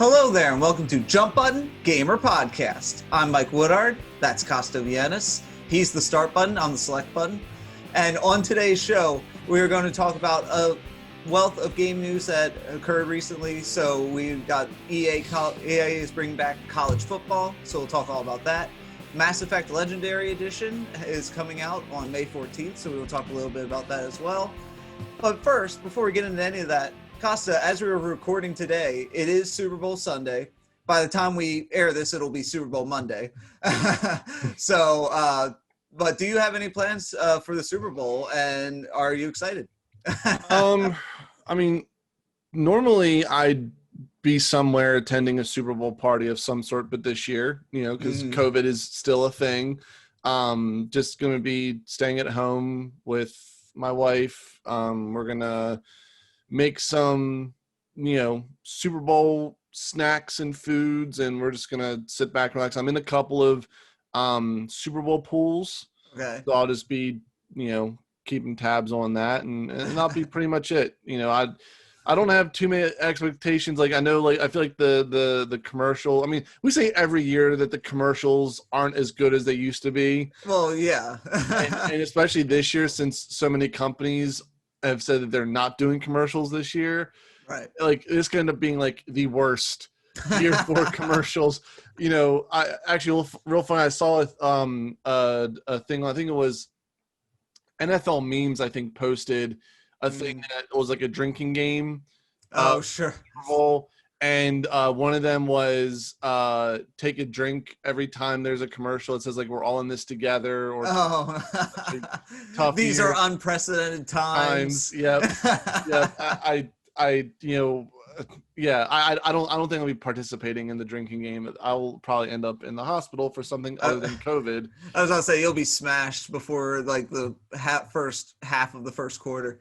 Hello there, and welcome to Jump Button Gamer Podcast. I'm Mike Woodard. That's Kosta Viennas. He's the start button. I'm the select button. And on today's show, we are going to talk about a wealth of game news that occurred recently. So we've got EA is bringing back college football, so we'll talk all about that. Mass Effect Legendary Edition is coming out on May 14th, so we will talk a little bit about that as well. But first, before we get into any of that, Kosta, as we were recording today, it is Super Bowl Sunday. By the time we air this, it'll be Super Bowl Monday. But do you have any plans for the Super Bowl, and are you excited? I mean, normally I'd be somewhere attending a Super Bowl party of some sort, but this year, because COVID is still a thing, just going to be staying at home with my wife. We're going to make some, Super Bowl snacks and foods, and we're just going to sit back and relax. I'm in a couple of Super Bowl pools. Okay. So I'll just be, keeping tabs on that, and that'll be pretty much it. I don't have too many expectations. I know, I feel like the commercial, I mean, we say every year that the commercials aren't as good as they used to be. Well, yeah. and especially this year, since so many companies have said that they're not doing commercials this year. Right. This could end up being the worst year for commercials. I actually, real funny, I saw a thing, I think it was NFL Memes, I think, posted a thing that was like a drinking game. Oh, sure. And one of them was take a drink every time there's a commercial. It says we're all in this together. Or tough. These are unprecedented times. Yep. I don't think I'll be participating in the drinking game. I'll probably end up in the hospital for something other than COVID. I was gonna say you'll be smashed before the first half of the first quarter.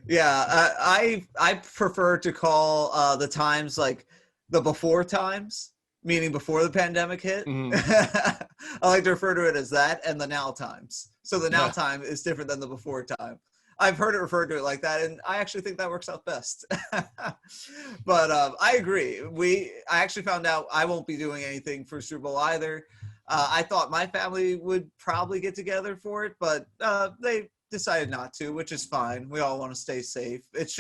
Yep. I prefer to call the times the before times, meaning before the pandemic hit. I like to refer to it as that, and the now times. So the now time is different than the before time. I've heard it referred to it like that, and I actually think that works out best. But I agree. I actually found out I won't be doing anything for Super Bowl either. I thought my family would probably get together for it, but they decided not to, which is fine. We all want to stay safe. It's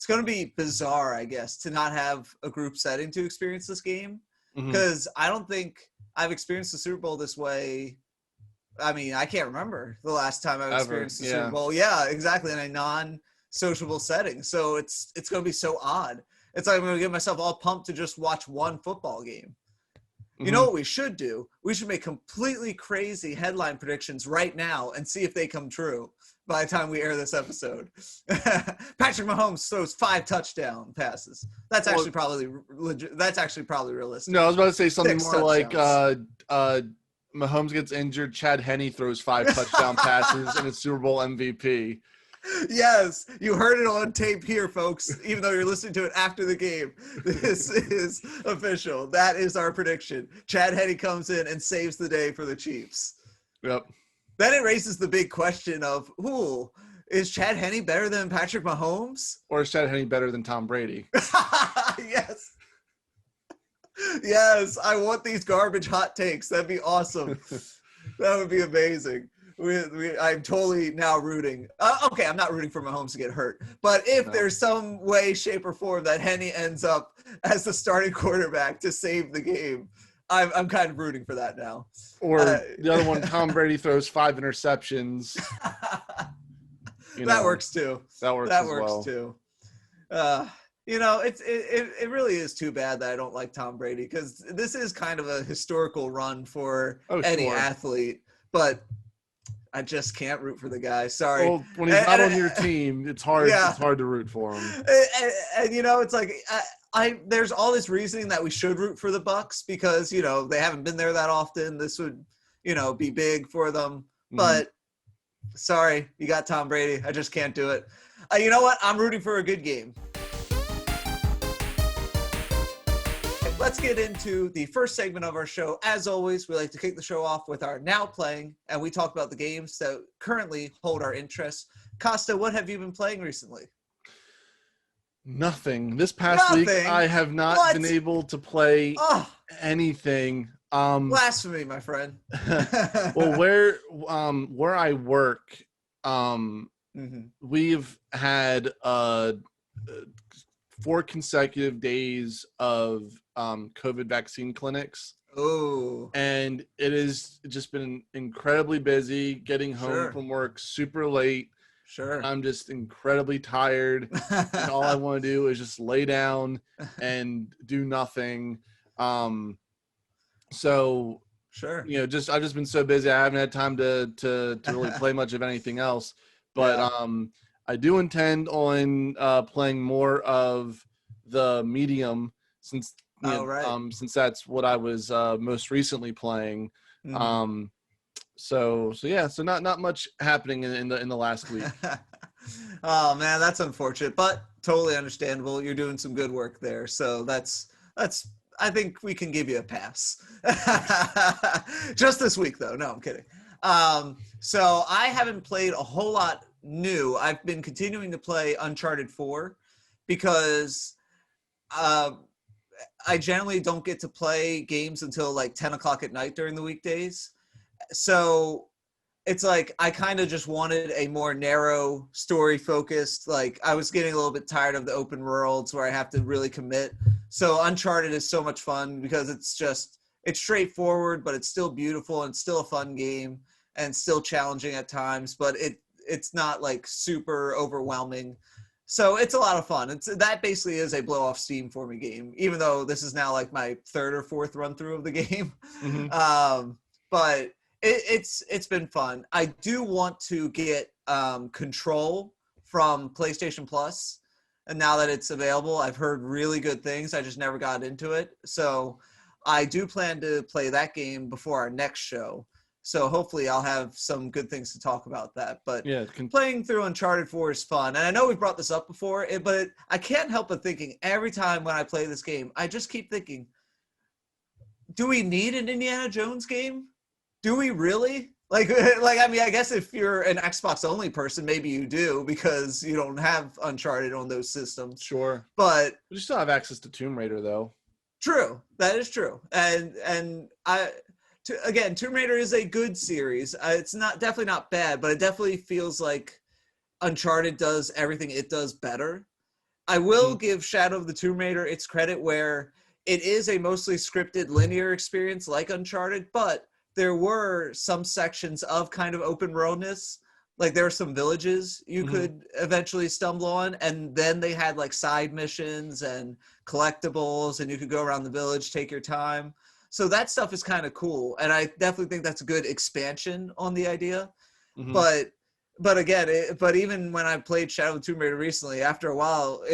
going to be bizarre, I guess, to not have a group setting to experience this game, because I don't think I've experienced the Super Bowl this way. I mean, I can't remember the last time I've experienced the Super Bowl. Yeah, exactly, in a non-sociable setting. So it's going to be so odd. It's like I'm going to get myself all pumped to just watch one football game. You know what we should do? We should make completely crazy headline predictions right now and see if they come true by the time we air this episode. Patrick Mahomes throws 5 touchdown passes. That's actually probably legit. That's actually probably realistic. No, I was about to say something 6 more touchdowns. Mahomes gets injured. Chad Henne throws 5 touchdown passes and it's Super Bowl MVP. Yes, you heard it on tape here, folks. Even though you're listening to it after the game, this is official. That is our prediction. Chad Henne comes in and saves the day for the Chiefs. Yep. Then it raises the big question of, is Chad Henne better than Patrick Mahomes? Or is Chad Henne better than Tom Brady? Yes. Yes, I want these garbage hot takes. That'd be awesome. That would be amazing. I'm totally now rooting. Okay, I'm not rooting for Mahomes to get hurt. But if there's some way, shape, or form that Henne ends up as the starting quarterback to save the game, I'm kind of rooting for that now. Or the other one, Tom Brady throws 5 interceptions. That works too. That works too. It really is too bad that I don't like Tom Brady, because this is kind of a historical run for any athlete, but I just can't root for the guy. Sorry. Well, when he's not on your team, it's hard. Yeah. It's hard to root for him. And it's like there's all this reasoning that we should root for the Bucs because they haven't been there that often. This would be big for them. But sorry, you got Tom Brady. I just can't do it. You know what? I'm rooting for a good game. Let's get into the first segment of our show. As always, we like to kick the show off with our Now Playing, and we talk about the games that currently hold our interest. Kosta, what have you been playing recently? Nothing. This past week, Nothing? I have not What? been able to play Oh, anything. blasphemy, my friend. Well, where I work, we've had 4 consecutive days of COVID vaccine clinics. Oh, And it has just been incredibly busy, getting home sure, from work super late. sure. I'm just incredibly tired, and all I want to do is just lay down and do nothing. So Sure. I've just been so busy. I haven't had time to really play much of anything else. But Yeah. I do intend on playing more of the medium since Oh, right. since that's what I was most recently playing. Mhm. So yeah, so not much happening in the last week. Oh man, that's unfortunate, but totally understandable. You're doing some good work there, so that's. I think we can give you a pass. Just this week, though. No, I'm kidding. So I haven't played a whole lot new. I've been continuing to play Uncharted 4 because uh, I generally don't get to play games until like 10 o'clock at night during the weekdays. So it's like I kind of just wanted a more narrow story focused. Like I was getting a little bit tired of the open worlds where I have to really commit. So Uncharted is so much fun because it's straightforward, but it's still beautiful and it's still a fun game and still challenging at times, but it's not like super overwhelming. So it's a lot of fun. That basically is a blow off steam for me game, even though this is now like my third or fourth run through of the game. Mm-hmm. But it's been fun. I do want to get Control from PlayStation Plus, and now that it's available, I've heard really good things. I just never got into it, so I do plan to play that game before our next show. So hopefully, I'll have some good things to talk about that. But Yeah, playing through Uncharted 4 is fun, and I know we've brought this up before, but I can't help but thinking every time when I play this game, I just keep thinking, do we need an Indiana Jones game? Do we really? Like I mean, I guess if you're an Xbox only person, maybe you do because you don't have Uncharted on those systems. Sure. But you still have access to Tomb Raider, though. True, that is true, and again, Tomb Raider is a good series. It's not definitely not bad, but it definitely feels like Uncharted does everything it does better. I will give Shadow of the Tomb Raider its credit where it is a mostly scripted linear experience like Uncharted, but there were some sections of kind of open worldness. Like there were some villages you could eventually stumble on, and then they had like side missions and collectibles, and you could go around the village, take your time. So that stuff is kind of cool, and I definitely think that's a good expansion on the idea. But again, but even when I played Shadow of the Tomb Raider recently, after a while,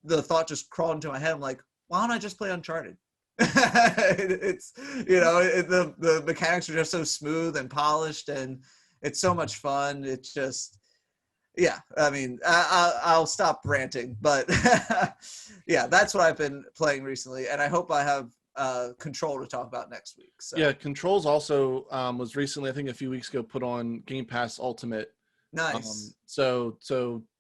the thought just crawled into my head. I'm like, why don't I just play Uncharted? It's the mechanics are just so smooth and polished, and it's so much fun. It's just, yeah. I mean, I'll stop ranting, but yeah, that's what I've been playing recently, and I hope I have Control to talk about next week. So. Yeah, Controls also was recently, I think a few weeks ago, put on Game Pass Ultimate. Nice. So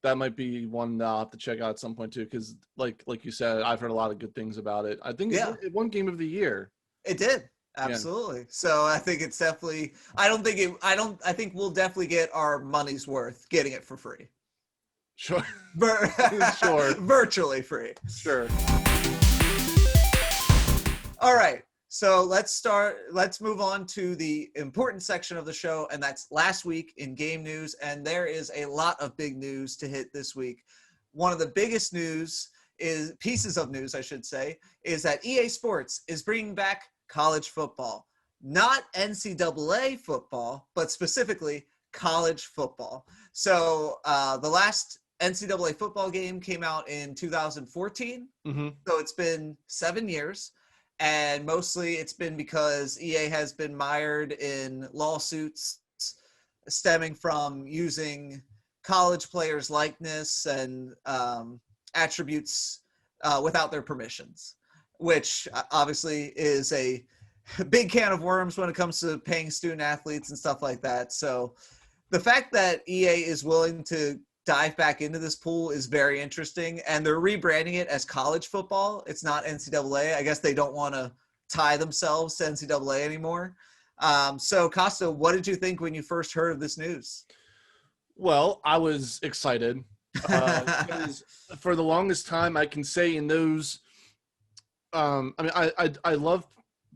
that might be one that I'll have to check out at some point too, because like you said, I've heard a lot of good things about it. I think it won Game of the Year. It did. Absolutely. Yeah. So I think it's definitely, I think we'll definitely get our money's worth getting it for free. Sure. Sure. Virtually free. Sure. All right. So let's move on to the important section of the show, and that's last week in game news. And there is a lot of big news to hit this week. One of the biggest pieces of news, I should say, is that EA Sports is bringing back college football. Not NCAA football, but specifically college football. So the last NCAA football game came out in 2014. So it's been 7 years. And mostly it's been because EA has been mired in lawsuits stemming from using college players' likeness and attributes without their permissions, which obviously is a big can of worms when it comes to paying student athletes and stuff like that. So the fact that EA is willing to dive back into this pool is very interesting. And they're rebranding it as college football. It's not NCAA. I guess they don't want to tie themselves to NCAA anymore. So Costa, what did you think when you first heard of this news? Well, I was excited because for the longest time, I can say in those, I mean, I love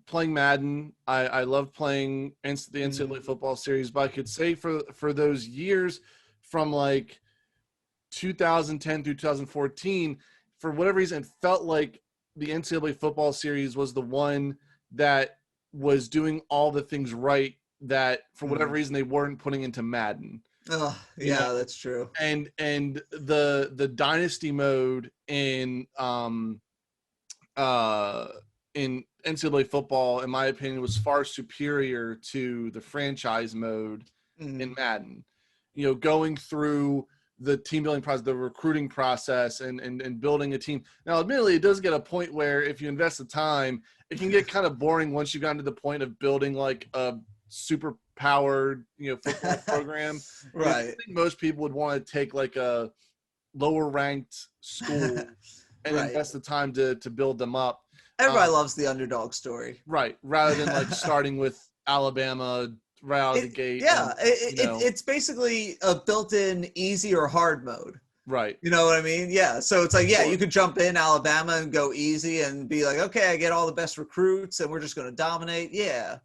playing Madden. I love playing the NCAA football series, but I could say for those years from like 2010 through 2014, for whatever reason, it felt like the NCAA football series was the one that was doing all the things right that for whatever reason they weren't putting into Madden. Oh, yeah, that's true. And the dynasty mode in NCAA football, in my opinion, was far superior to the franchise mode in Madden. You know, going through the team building process, the recruiting process, and building a team. Now, admittedly, it does get a point where if you invest the time, it can get kind of boring once you've gotten to the point of building like a super powered, football program. Right. I think most people would want to take like a lower ranked school and invest the time to build them up. Everybody loves the underdog story. Right. Rather than like starting with Alabama right out of the gate. Yeah. It's basically a built-in easy or hard mode. Right. You know what I mean? Yeah. So it's like, you could jump in Alabama and go easy and be like, okay, I get all the best recruits and we're just going to dominate. Yeah.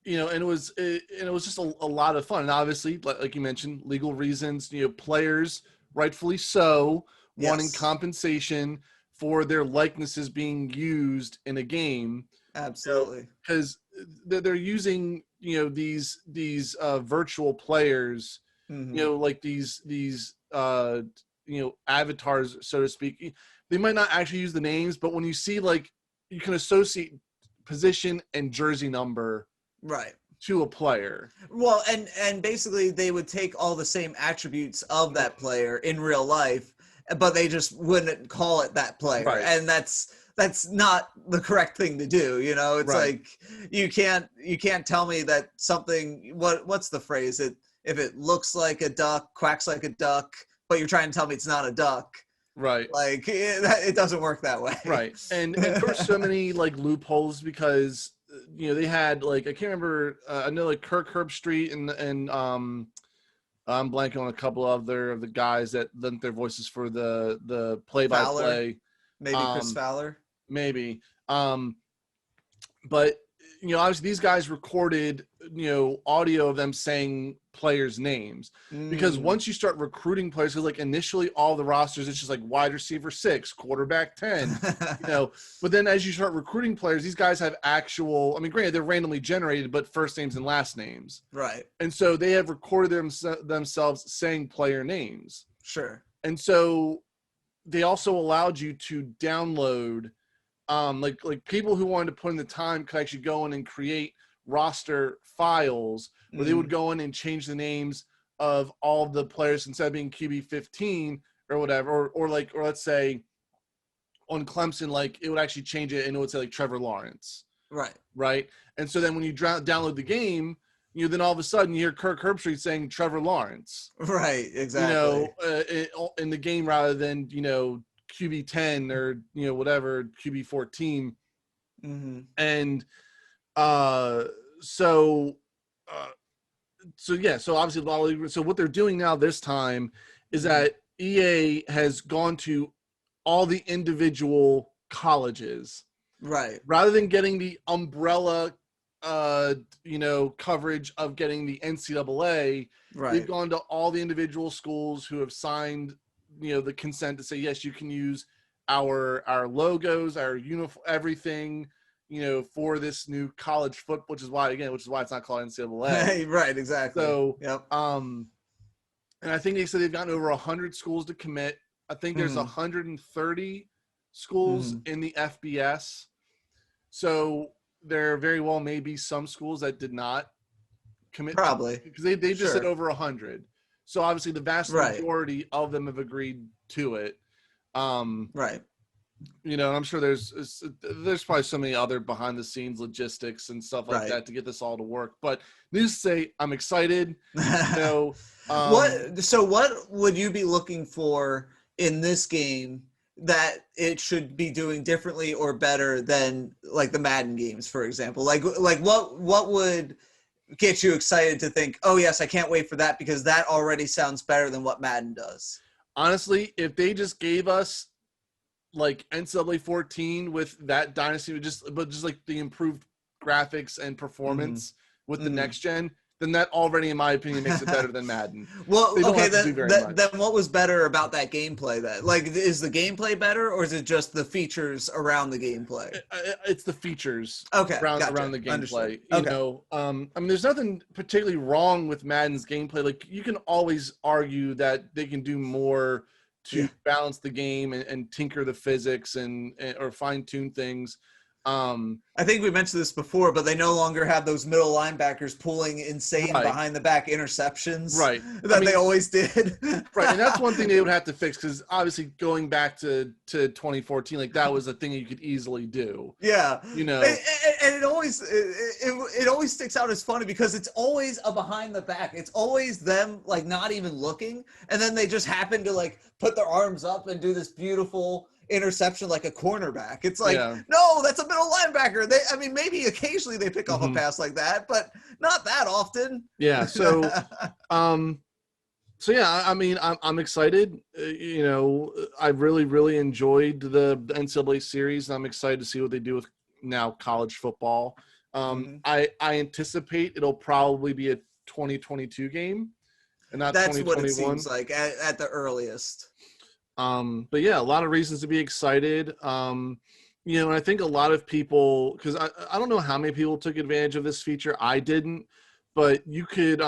And it was just a lot of fun. And obviously, like you mentioned, legal reasons, players rightfully so wanting compensation for their likenesses being used in a game. Absolutely. Because they're using, these virtual players, like these avatars, so to speak. They might not actually use the names, but when you see, like, you can associate position and jersey number to a player. Well, and basically they would take all the same attributes of that player in real life, but they just wouldn't call it that player. Right. And that's not the correct thing to do. It's like, you can't tell me that something, what's the phrase? If it looks like a duck, quacks like a duck, but you're trying to tell me it's not a duck. Right. Like, it doesn't work that way. Right. And there were so many like loopholes because they had like, I can't remember, I know like Kirk Herbstreit and I'm blanking on a couple of the guys that lent their voices for the play-by-play. Maybe Chris Fowler. Maybe. But obviously these guys recorded audio of them saying players' names, because once you start recruiting players, like initially all the rosters, it's just like wide receiver 6, quarterback 10, but then as you start recruiting players, these guys have actual, I mean, granted, they're randomly generated, but first names and last names. Right. And so they have recorded themselves saying player names. Sure. And so they also allowed you to download, like people who wanted to put in the time could actually go in and create roster files where they would go in and change the names of all the players instead of being QB 15 or whatever, or let's say on Clemson, like it would actually change it and it would say like Trevor Lawrence. Right. And so then when you download the game, then all of a sudden you hear Kirk Herbstreit saying Trevor Lawrence. Right. Exactly. In the game rather than, QB 10 or, whatever, QB 14. And so obviously, so what they're doing now this time is that EA has gone to all the individual colleges, right? Rather than getting the umbrella, coverage of getting the NCAA, right? They've gone to all the individual schools who have signed, the consent to say, yes, you can use our logos, our uniform, everything, for this new college football, which is why it's not called NCAA. Right, exactly. So, and I think they said they've gotten over 100 schools to commit. I think there's 130 schools in the FBS. So there very well may be some schools that did not commit. Probably. Because they just said over 100. So obviously the vast majority of them have agreed to it. Right. And I'm sure there's probably so many other behind the scenes logistics and stuff like that to get this all to work. But needless to say, I'm excited. What would you be looking for in this game that it should be doing differently or better than like the Madden games, for example? Like what would get you excited to think, oh yes, I can't wait for that because that already sounds better than what Madden does? Honestly, if they just gave us like NCAA 14 with that dynasty, but just like the improved graphics and performance with the next gen, then that already, in my opinion, makes it better than Madden. Well, okay, then what was better about that gameplay then? Like, is the gameplay better, or is it just the features around the gameplay? It's the features around the gameplay. Okay. I mean, there's nothing particularly wrong with Madden's gameplay. Like, you can always argue that they can do more to balance the game and tinker the physics or fine-tune things. I think we mentioned this before, but they no longer have those middle linebackers pulling insane behind the back interceptions they always did. Right, and that's one thing they would have to fix, because obviously going back to 2014, like that was a thing you could easily do. Yeah, and it always sticks out as funny because it's always a behind the back. It's always them like not even looking, and then they just happen to like put their arms up and do this beautiful interception like a cornerback. It's like, no, that's a middle linebacker. Maybe occasionally they pick off a pass like that, but not that often. Yeah. So, I mean, I'm excited. I really, really enjoyed the NCAA series, and I'm excited to see what they do with now college football. I anticipate it'll probably be a 2022 game, and not 2021. That's what it seems like at the earliest. But yeah, a lot of reasons to be excited. And I think a lot of people, because I don't know how many people took advantage of this feature. I didn't, but you could,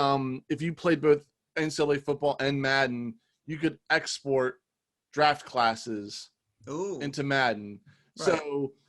if you played both NCAA football and Madden, you could export draft classes into Madden. Right.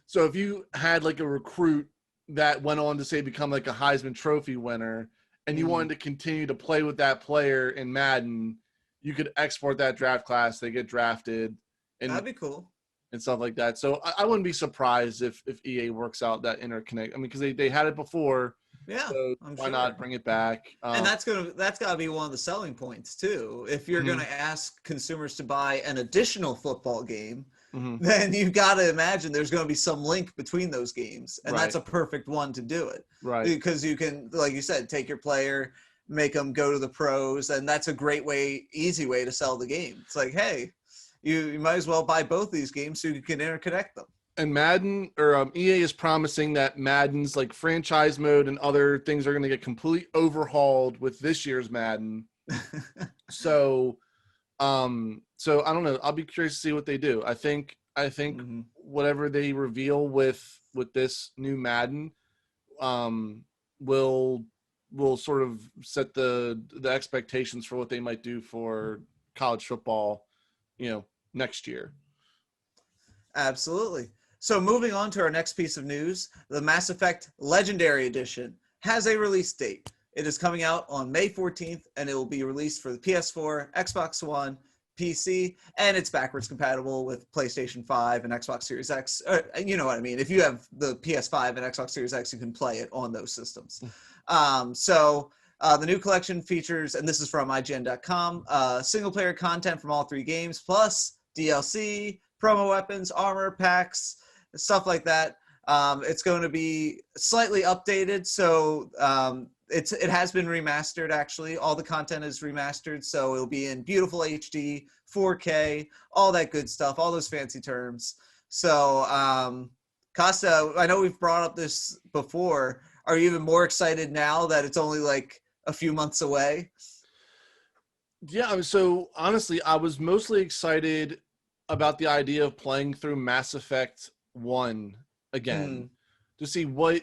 So if you had like a recruit that went on to say become like a Heisman Trophy winner, and you wanted to continue to play with that player in Madden, you could export that draft class. They get drafted, and that'd be cool and stuff like that. So I wouldn't be surprised if EA works out that interconnect. I mean, because they had it before. Yeah. So why not bring it back? And that's gotta be one of the selling points too. If you're gonna ask consumers to buy an additional football game, then you've got to imagine there's going to be some link between those games, and that's a perfect one to do it. Right. Because you can, like you said, take your player, make them go to the pros, and that's a great easy way to sell the game. It's like, hey, you might as well buy both these games so you can interconnect them. And Madden or EA is promising that Madden's like franchise mode and other things are going to get completely overhauled with this year's Madden. So I don't know. I'll be curious to see what they do. I think whatever they reveal with this new Madden will sort of set the expectations for what they might do for college football, next year. Absolutely. So moving on to our next piece of news, the Mass Effect Legendary Edition has a release date. It is coming out on May 14th, and it will be released for the PS4, Xbox One, PC, and it's backwards compatible with PlayStation 5 and Xbox Series X. You know what I mean? If you have the PS5 and Xbox Series X, you can play it on those systems. The new collection features, and this is from IGN.com, single-player content from all three games, plus DLC, promo weapons, armor packs, stuff like that. It's going to be slightly updated, so it has been remastered, actually. All the content is remastered, so it'll be in beautiful HD, 4K, all that good stuff, all those fancy terms. So, Kosta, I know we've brought up this before. Are you even more excited now that it's only like a few months away? Yeah, so honestly, I was mostly excited about the idea of playing through Mass Effect 1 again to see what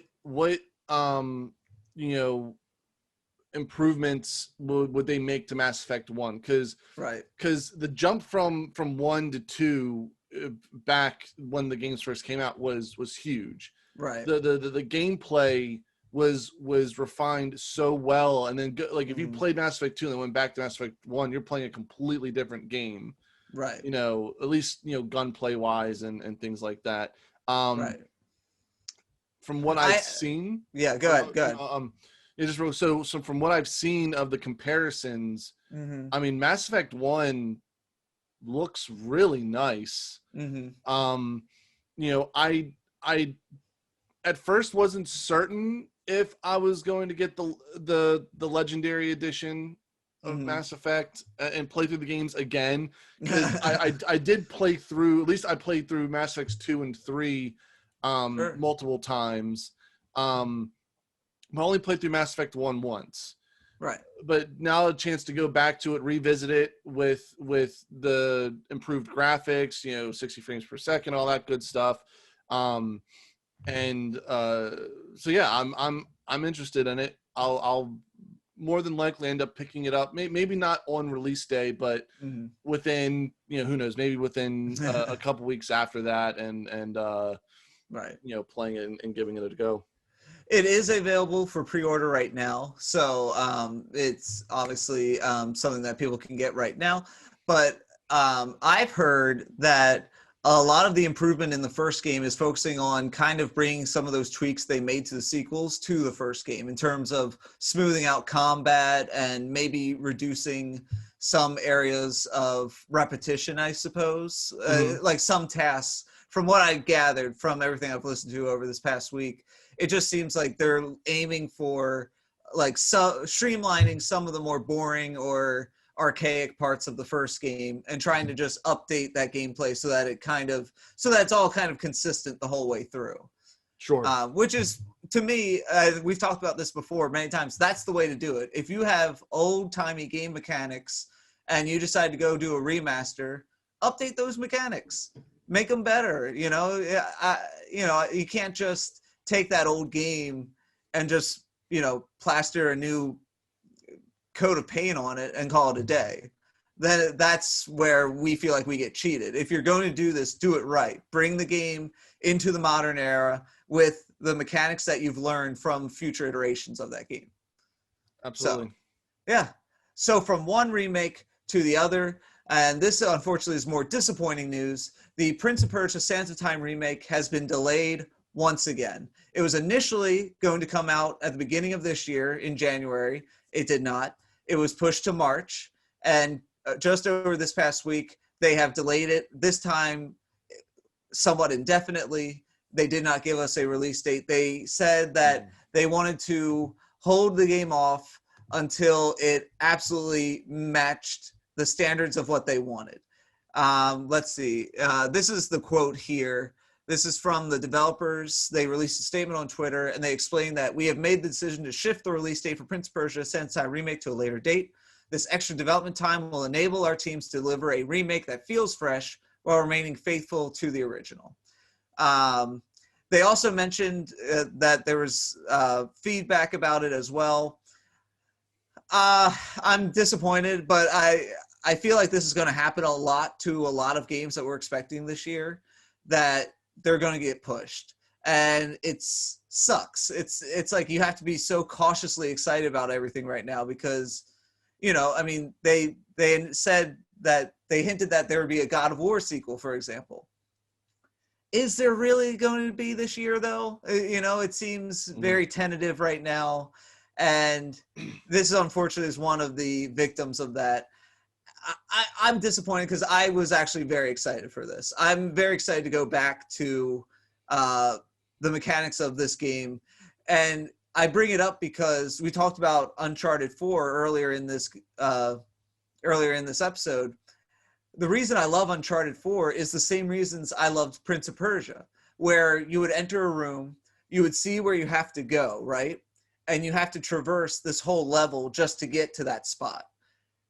improvements would they make to Mass Effect 1, because the jump from 1 to 2 back when the games first came out was huge. Right. The gameplay was refined so well, and then if you played Mass Effect 2 and then went back to Mass Effect 1, you're playing a completely different game. Right. At least, gunplay wise and things like that. Right. From what I've seen. Yeah, go ahead. So from what I've seen of the comparisons, Mm-hmm. I mean, Mass Effect 1 looks really nice. Mm-hmm. I at first wasn't certain if I was going to get the legendary edition of Mm-hmm. Mass Effect and play through the games again, because I did play through, at least I played through Mass Effects 2 and 3 Sure. multiple times. I only played through Mass Effect 1 once. Right. But now a chance to go back to it, revisit it with the improved graphics, 60 frames per second, all that good stuff. So yeah, I'm interested in it. I'll more than likely end up picking it up. Maybe not on release day, but within, who knows, maybe within a couple weeks after that, and right. playing it and giving it a go. It is available for pre-order right now, so it's obviously something that people can get right now. But I've heard that a lot of the improvement in the first game is focusing on kind of bringing some of those tweaks they made to the sequels to the first game, in terms of smoothing out combat and maybe reducing some areas of repetition, I suppose. Like some tasks, from what I gathered from everything I've listened to over this past week, it just seems like they're aiming for streamlining some of the more boring or archaic parts of the first game and trying to just update that gameplay so that it's all kind of consistent the whole way through. Sure. Which is, to me, we've talked about this before many times, that's the way to do it. If you have old-timey game mechanics and you decide to go do a remaster, update those mechanics. Make them better, you can't just take that old game and just, plaster a new coat of paint on it and call it a day. Then that's where we feel like we get cheated. If you're going to do this, do it right. Bring the game into the modern era with the mechanics that you've learned from future iterations of that game. Absolutely. So, yeah. So from one remake to the other, and this unfortunately is more disappointing news, the Prince of Persia: Sands of Time remake has been delayed once again. It was initially going to come out at the beginning of this year in January. It did not. It was pushed to March, and just over this past week, they have delayed it, this time somewhat indefinitely. They did not give us a release date. They said that they wanted to hold the game off until it absolutely matched the standards of what they wanted. Let's see. This is the quote here. This is from the developers. They released a statement on Twitter, and they explained that we have made the decision to shift the release date for Prince of Persia: Sands of Time remake to a later date. This extra development time will enable our teams to deliver a remake that feels fresh while remaining faithful to the original. They also mentioned that there was feedback about it as well. I'm disappointed, but I feel like this is going to happen a lot to a lot of games that we're expecting this year, that they're going to get pushed, and it sucks. It's like you have to be so cautiously excited about everything right now because, they said that they hinted that there would be a God of War sequel, for example. Is there really going to be this year, though? It seems very tentative right now, and this unfortunately is one of the victims of that. I'm disappointed because I was actually very excited for this. I'm very excited to go back to the mechanics of this game. And I bring it up because we talked about Uncharted 4 earlier in this episode. The reason I love Uncharted 4 is the same reasons I loved Prince of Persia, where you would enter a room, you would see where you have to go, right? And you have to traverse this whole level just to get to that spot.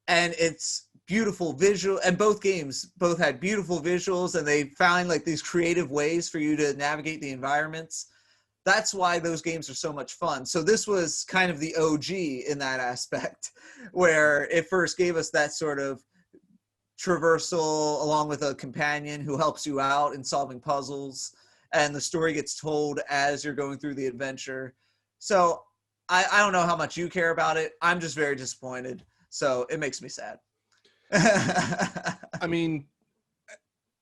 And it's beautiful visual, and both games had beautiful visuals, and they found like these creative ways for you to navigate the environments. That's why those games are so much fun. So this was kind of the OG in that aspect, where it first gave us that sort of traversal along with a companion who helps you out in solving puzzles, and the story gets told as you're going through the adventure. So I don't know how much you care about it. I'm just very disappointed. So it makes me sad. I mean,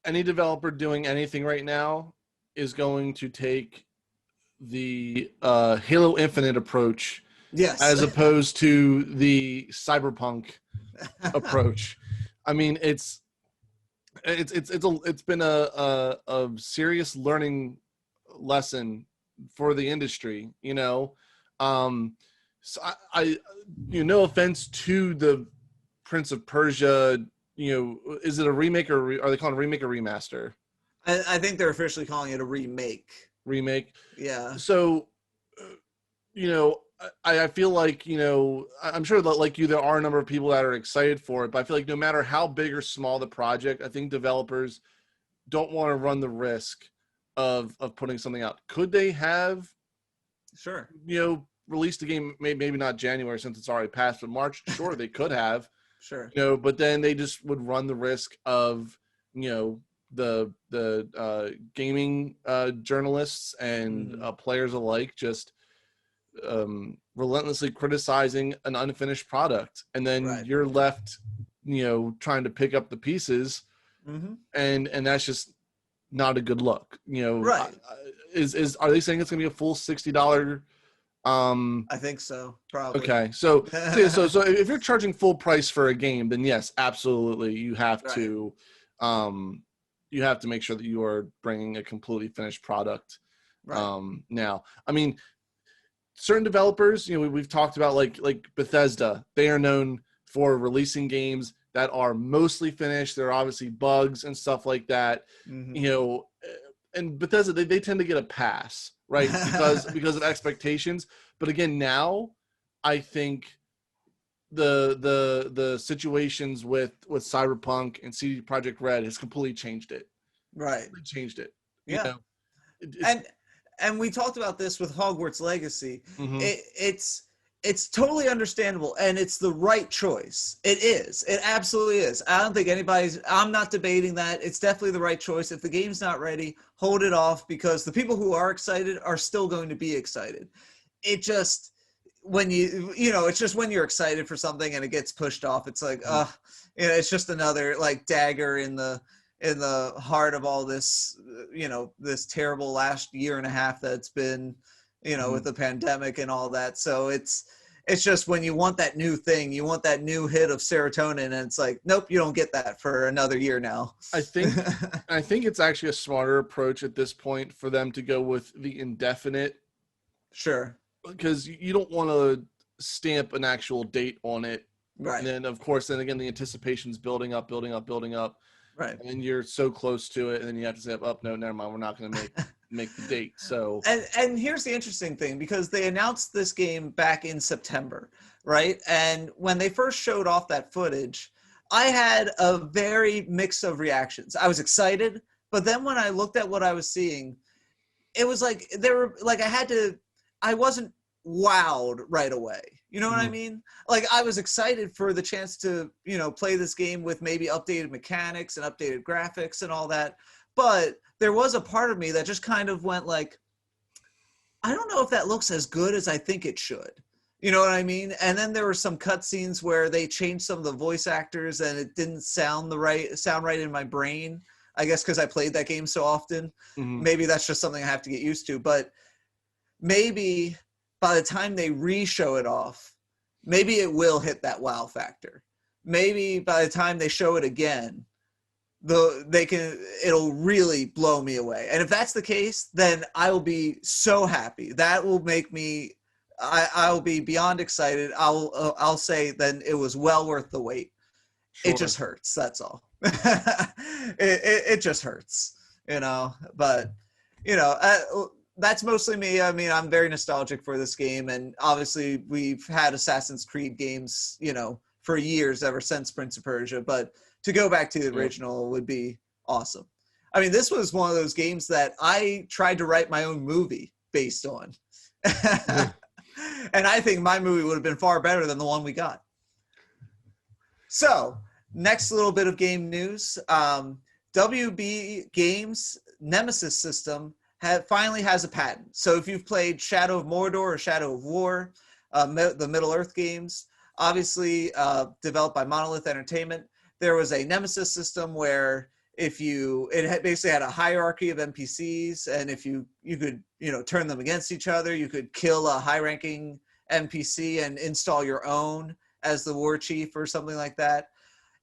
any developer doing anything right now is going to take the Halo Infinite approach Yes. as opposed to the Cyberpunk approach. I mean, it's been a serious learning lesson for the industry, you know. So I no offense to the Prince of Persia, you know, is it a remake or are they calling it a remake or remaster? I think they're officially calling it a remake. Remake. Yeah. So, you know, I feel like, you know, I'm sure that like you, there are a number of people that are excited for it, but I feel like no matter how big or small the project, I think developers don't want to run the risk of putting something out. Could they have, Sure, you know, released the game, maybe not January since it's already passed, but March? Sure, they could have, sure. you know, but then they just would run the risk of, you know, the gaming journalists and players alike just relentlessly criticizing an unfinished product, and then you're left, you know, trying to pick up the pieces, and that's just not a good look, you know. Right. Are they saying it's gonna be a full $60? I think so, probably. Okay, so if you're charging full price for a game, then yes, absolutely, you have to make sure that you are bringing a completely finished product. Now, I mean, certain developers, you know, we've talked about like Bethesda. They are known for releasing games that are mostly finished. There are obviously bugs and stuff like that, you know, and Bethesda, they tend to get a pass, right? because of expectations. But again, now I think the situations with Cyberpunk and CD Projekt Red has completely changed it. Right. Changed it. Yeah. You know? And we talked about this with Hogwarts Legacy. It's totally understandable, and it's the right choice. It is. It absolutely is. I don't think I'm not debating that. It's definitely the right choice. If the game's not ready, hold it off, because the people who are excited are still going to be excited. It just, when it's just when you're excited for something and it gets pushed off, it's like, it's just another like dagger in the heart of all this, you know, this terrible last year and a half that's been, you know, with the pandemic and all that. So it's just when you want that new thing, you want that new hit of serotonin, and it's like, nope, you don't get that for another year now. I think it's actually a smarter approach at this point for them to go with the indefinite. Sure. Because you don't want to stamp an actual date on it. Right. And then, of course, then again, the anticipation's building up. Right. And you're so close to it, and then you have to say, "Oh, no, never mind. We're not going to make the date." So, and here's the interesting thing, because they announced this game back in September, right? And when they first showed off that footage, I had a very mix of reactions. I was excited, but then when I looked at what I was seeing, it was like I wasn't wowed right away. You know what I mean? Like, I was excited for the chance to, you know, play this game with maybe updated mechanics and updated graphics and all that. But there was a part of me that just kind of went like, I don't know if that looks as good as I think it should. You know what I mean? And then there were some cutscenes where they changed some of the voice actors and it didn't sound right in my brain. I guess because I played that game so often. Maybe that's just something I have to get used to. But maybe by the time they re-show it off, maybe it will hit that wow factor. Maybe by the time they show it again, it'll really blow me away. And if that's the case, then I will be so happy. That will make me, I will be beyond excited. I'll say then it was well worth the wait. Sure. It just hurts. That's all. it just hurts, you know, but you know, that's mostly me. I mean, I'm very nostalgic for this game, and obviously we've had Assassin's Creed games, you know, for years, ever since Prince of Persia, but to go back to the original would be awesome. I mean, this was one of those games that I tried to write my own movie based on. And I think my movie would have been far better than the one we got. So, next little bit of game news. WB Games Nemesis system finally has a patent. So if you've played Shadow of Mordor or Shadow of War, the Middle-earth games, obviously developed by Monolith Entertainment, there was a Nemesis system where basically had a hierarchy of NPCs, and if you could, turn them against each other, you could kill a high-ranking NPC and install your own as the war chief or something like that.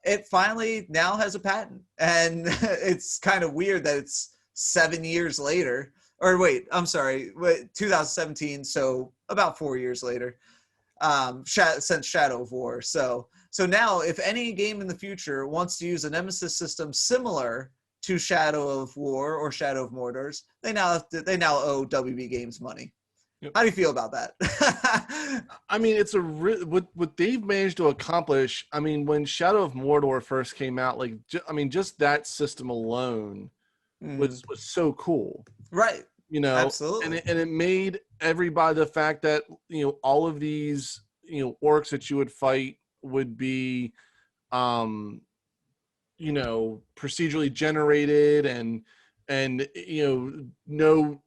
It finally now has a patent, and it's kind of weird that it's 7 years later, or wait, I'm sorry, 2017, so about 4 years later, since Shadow of War. So now, if any game in the future wants to use a Nemesis system similar to Shadow of War or Shadow of Mordor's, they now owe WB Games money. Yep. How do you feel about that? I mean, it's what they've managed to accomplish. I mean, when Shadow of Mordor first came out, just that system alone was so cool, right? Absolutely, and it made everybody, the fact that all of these orcs that you would fight would be procedurally generated, and no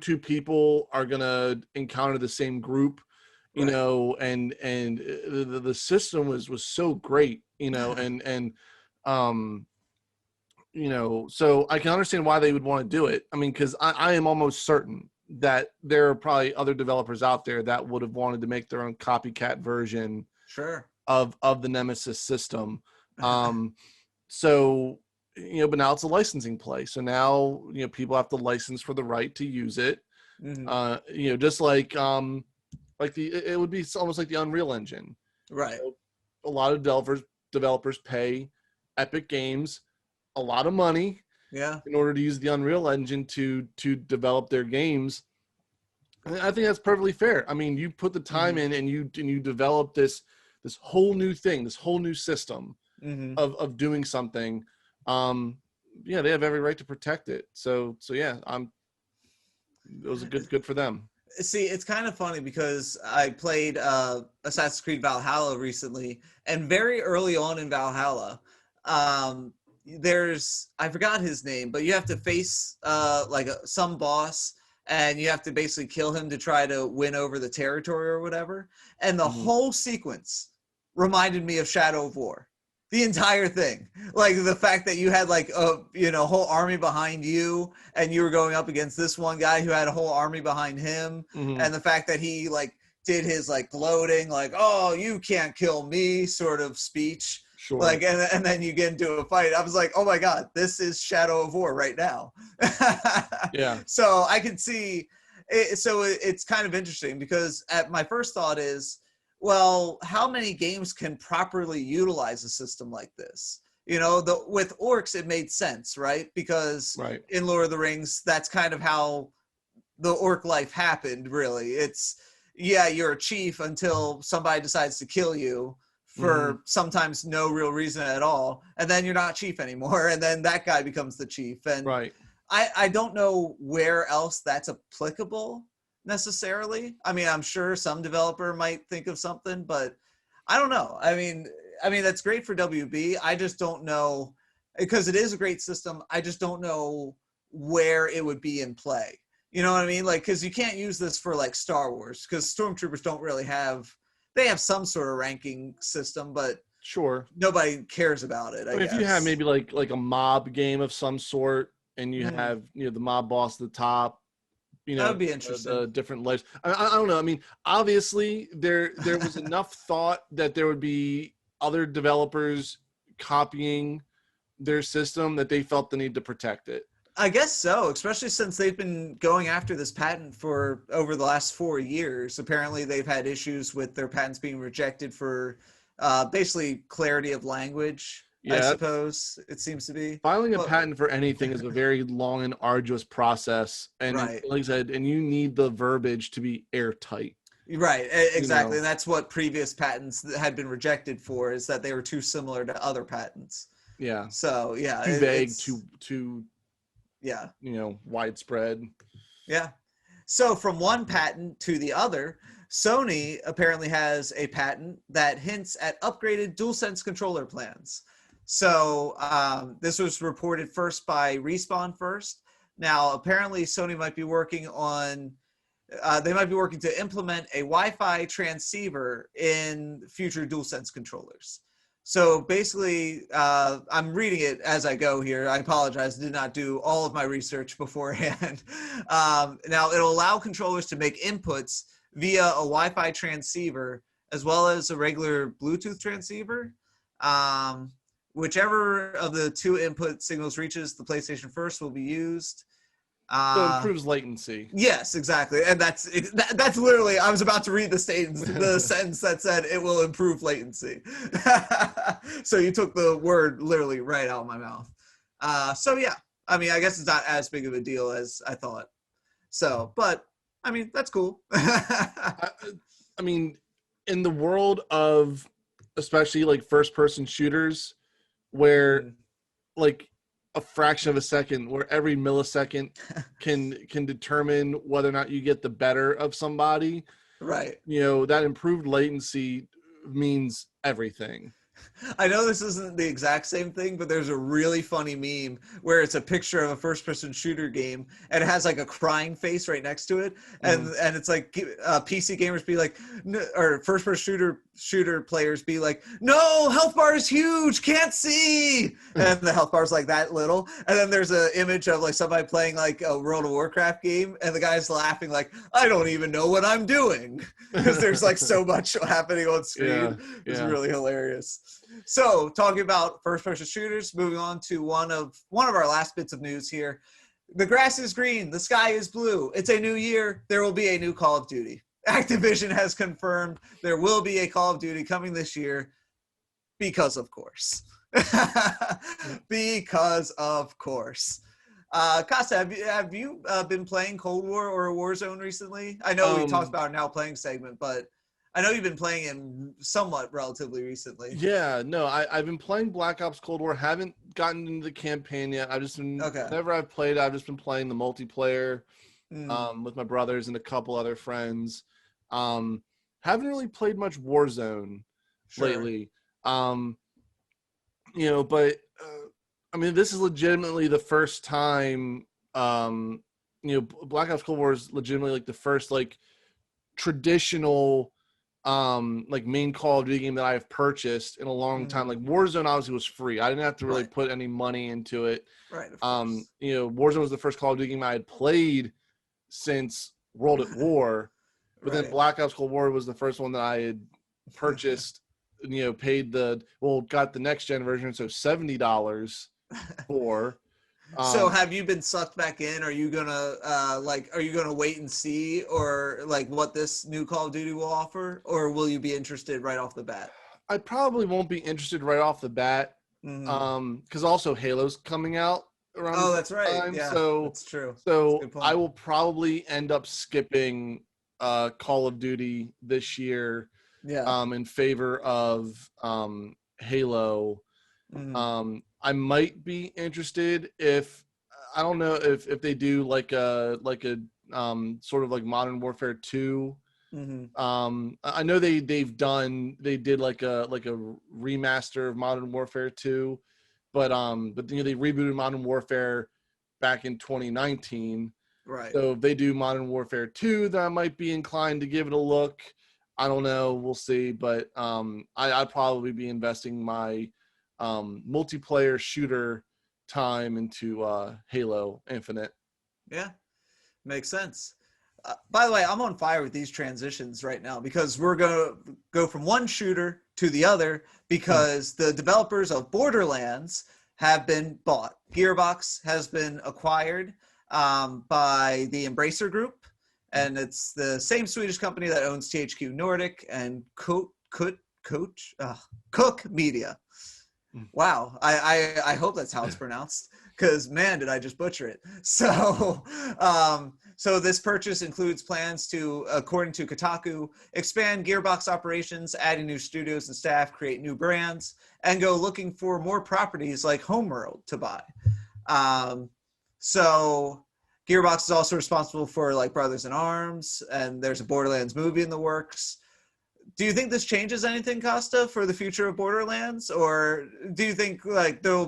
two people are gonna encounter the same group, and the system was so great, so I can understand why they would want to do it. I mean, because I am almost certain that there are probably other developers out there that would have wanted to make their own copycat version, sure, of the Nemesis system. So, but now it's a licensing play. So now, people have to license for the right to use it. Just like it would be almost like the Unreal Engine. Right. A lot of developers pay Epic Games a lot of money, in order to use the Unreal Engine to develop their games. And I think that's perfectly fair. I mean, you put the time in, and you develop this whole new thing, this whole new system of doing something. They have every right to protect it. So yeah, it was good for them. See, it's kind of funny because I played Assassin's Creed Valhalla recently, and very early on in Valhalla, I forgot his name, but you have to face some boss, and you have to basically kill him to try to win over the territory or whatever. And the whole sequence reminded me of Shadow of War. The entire thing, like the fact that you had a whole army behind you, and you were going up against this one guy who had a whole army behind him, and the fact that he did his gloating, "Oh, you can't kill me" sort of speech. Sure. And then you get into a fight. I was like, oh my God, this is Shadow of War right now. Yeah. So I can see it. So it's kind of interesting because my first thought is, well, how many games can properly utilize a system like this? With orcs, it made sense, right? Because in Lord of the Rings, that's kind of how the orc life happened, really. It's, you're a chief until somebody decides to kill you for sometimes no real reason at all, and then you're not chief anymore, and then that guy becomes the chief. And I don't know where else that's applicable necessarily. I mean, I'm sure some developer might think of something, but I don't know. I mean that's great for WB. I just don't know, because it is a great system. I just don't know where it would be in play. You know what I mean? Because you can't use this for Star Wars, because Stormtroopers don't really have. They have some sort of ranking system, but sure, nobody cares about it. I guess. If you have maybe like a mob game of some sort, and you have the mob boss at the top, that would be interesting. The different lives. I don't know. I mean, obviously there was enough thought that there would be other developers copying their system that they felt the need to protect it. I guess so, especially since they've been going after this patent for over the last 4 years. Apparently, they've had issues with their patents being rejected for basically clarity of language, I suppose it seems to be. Filing a patent for anything is a very long and arduous process. And like I said, and you need the verbiage to be airtight. Right, exactly. And that's what previous patents that had been rejected for, is that they were too similar to other patents. Yeah. So, too vague, too widespread. Yeah. So from one patent to the other, Sony apparently has a patent that hints at upgraded DualSense controller plans. So this was reported first by Respawn first. Now, apparently Sony might be working on, they might be working to implement a Wi-Fi transceiver in future DualSense controllers. So basically, I'm reading it as I go here. I apologize, I did not do all of my research beforehand. Now, it'll allow controllers to make inputs via a Wi-Fi transceiver as well as a regular Bluetooth transceiver. Whichever of the two input signals reaches the PlayStation first will be used. So it improves latency. Yes, exactly, and that's literally. I was about to read the sentence that said it will improve latency. So you took the word literally right out of my mouth. So yeah, I mean, I guess it's not as big of a deal as I thought. So, but I mean, that's cool. I mean, in the world of especially like first-person shooters, where like a fraction of a second, where every millisecond can determine whether or not you get the better of somebody, right? You know, that improved latency means everything. I know this isn't the exact same thing, but there's a really funny meme where it's a picture of a first-person shooter game, and it has like a crying face right next to it, and it's like PC gamers be like, or first-person shooter players be like, no, health bar is huge, can't see, and the health bar is like that little, and then there's an image of like somebody playing like a World of Warcraft game, and the guy's laughing like, I don't even know what I'm doing, because there's like so much happening on screen. It's really hilarious. So, talking about first-person shooters, moving on to one of our last bits of news here. The grass is green, the sky is blue. It's a new year. There will be a new Call of Duty. Activision has confirmed there will be a Call of Duty coming this year because of course. Because of course. Kosta, have you been playing Cold War or Warzone recently? I know we talked about our now playing segment, but I know you've been playing it somewhat relatively recently. Yeah, no, I've been playing Black Ops Cold War. Haven't gotten into the campaign yet. I've just been, whenever I've played, I've just been playing the multiplayer with my brothers and a couple other friends. Haven't really played much Warzone lately. You know, but I mean, this is legitimately the first time, you know, Black Ops Cold War is legitimately like the first like traditional like main Call of Duty game that I have purchased in a long time. Like Warzone obviously was free. I didn't have to really put any money into it. Right. Of course. You know, Warzone was the first Call of Duty game I had played since World at War. But then Black Ops Cold War was the first one that I had purchased, you know, got the next gen version, so $70 for. So have you been sucked back in? Are you gonna wait and see, or like what this new Call of Duty will offer, or will you be interested right off the bat? I probably won't be interested right off the bat, because also Halo's coming out around. Oh, that's right. Time, yeah, so that's true. So that's I will probably end up skipping Call of Duty this year, in favor of Halo. I might be interested if I don't know if they do like a sort of like Modern Warfare 2. I know they did like a remaster of Modern Warfare 2, but you know, they rebooted Modern Warfare back in 2019. Right. So if they do Modern Warfare 2, then I might be inclined to give it a look. I don't know, we'll see, but I'd probably be investing my multiplayer shooter time into Halo Infinite. Yeah, makes sense. By the way, I'm on fire with these transitions right now because we're going to go from one shooter to the other because the developers of Borderlands have been bought. GearBox has been acquired by the Embracer Group, and it's the same Swedish company that owns THQ Nordic and Cook Media. Wow, I hope that's how it's pronounced, because man, did I just butcher it. So so this purchase includes plans to, according to Kotaku, expand Gearbox operations, adding new studios and staff, create new brands, and go looking for more properties like Homeworld to buy. So Gearbox is also responsible for like Brothers in Arms, and there's a Borderlands movie in the works. Do you think this changes anything, Kosta, for the future of Borderlands, or do you think like the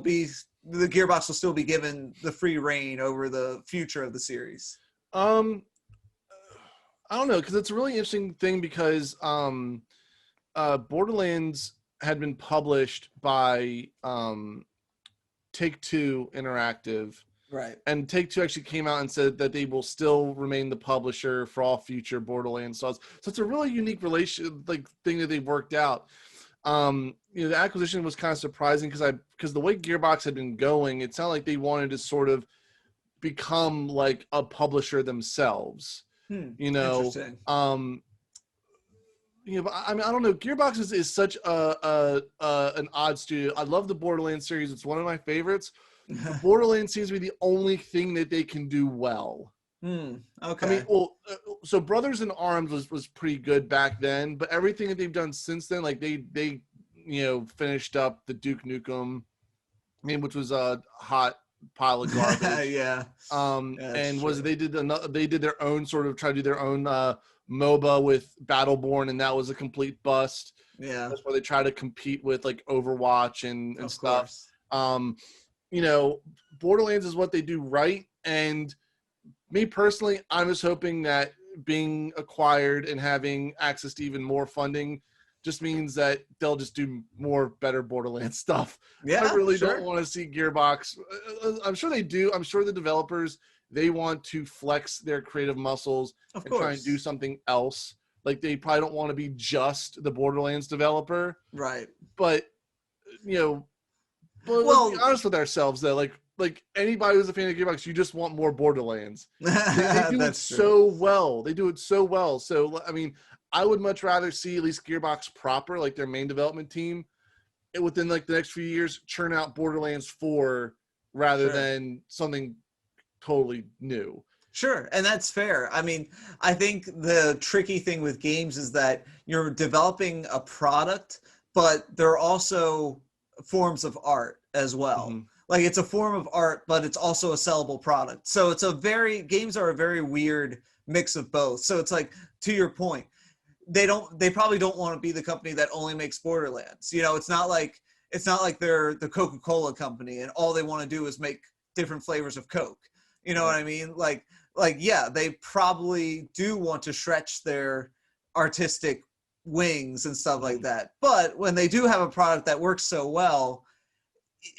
Gearbox will still be given the free reign over the future of the series? I don't know, because it's a really interesting thing because Borderlands had been published by Take-Two Interactive. Right. And Take-Two actually came out and said that they will still remain the publisher for all future Borderlands titles. So it's a really unique thing that they've worked out. The acquisition was kind of surprising because the way Gearbox had been going, it sounded like they wanted to sort of become like a publisher themselves. Interesting. But I mean, I don't know. Gearbox is such an odd studio. I love the Borderlands series. It's one of my favorites. Borderlands seems to be the only thing that they can do well. Okay. I mean, so Brothers in Arms was pretty good back then, but everything that they've done since then, like they finished up the Duke Nukem, which was a hot pile of garbage. Yeah. And they did their own try to do their own MOBA with Battleborn, and that was a complete bust. Yeah. That's why they try to compete with like Overwatch and stuff. Course. Borderlands is what they do right. And me personally, I'm just hoping that being acquired and having access to even more funding just means that they'll just do more better Borderlands stuff. Yeah, I really don't want to see Gearbox. I'm sure they do. I'm sure the developers, they want to flex their creative muscles and try and do something else. Like they probably don't want to be just the Borderlands developer. Right. But, let's be honest with ourselves though. Like anybody who's a fan of Gearbox, you just want more Borderlands. They do it so well. They do it so well. So, I mean, I would much rather see at least Gearbox proper, like their main development team, within like the next few years, churn out Borderlands 4 rather than something totally new. Sure, and that's fair. I mean, I think the tricky thing with games is that you're developing a product, but there are also forms of art as well. Mm-hmm. Like it's a form of art, but it's also a sellable product. So games are a very weird mix of both. So it's like, to your point, they probably don't want to be the company that only makes Borderlands. It's not like they're the Coca-Cola company and all they want to do is make different flavors of Coke. You know what I mean? Like, yeah, they probably do want to stretch their artistic wings and stuff like that. But when they do have a product that works so well,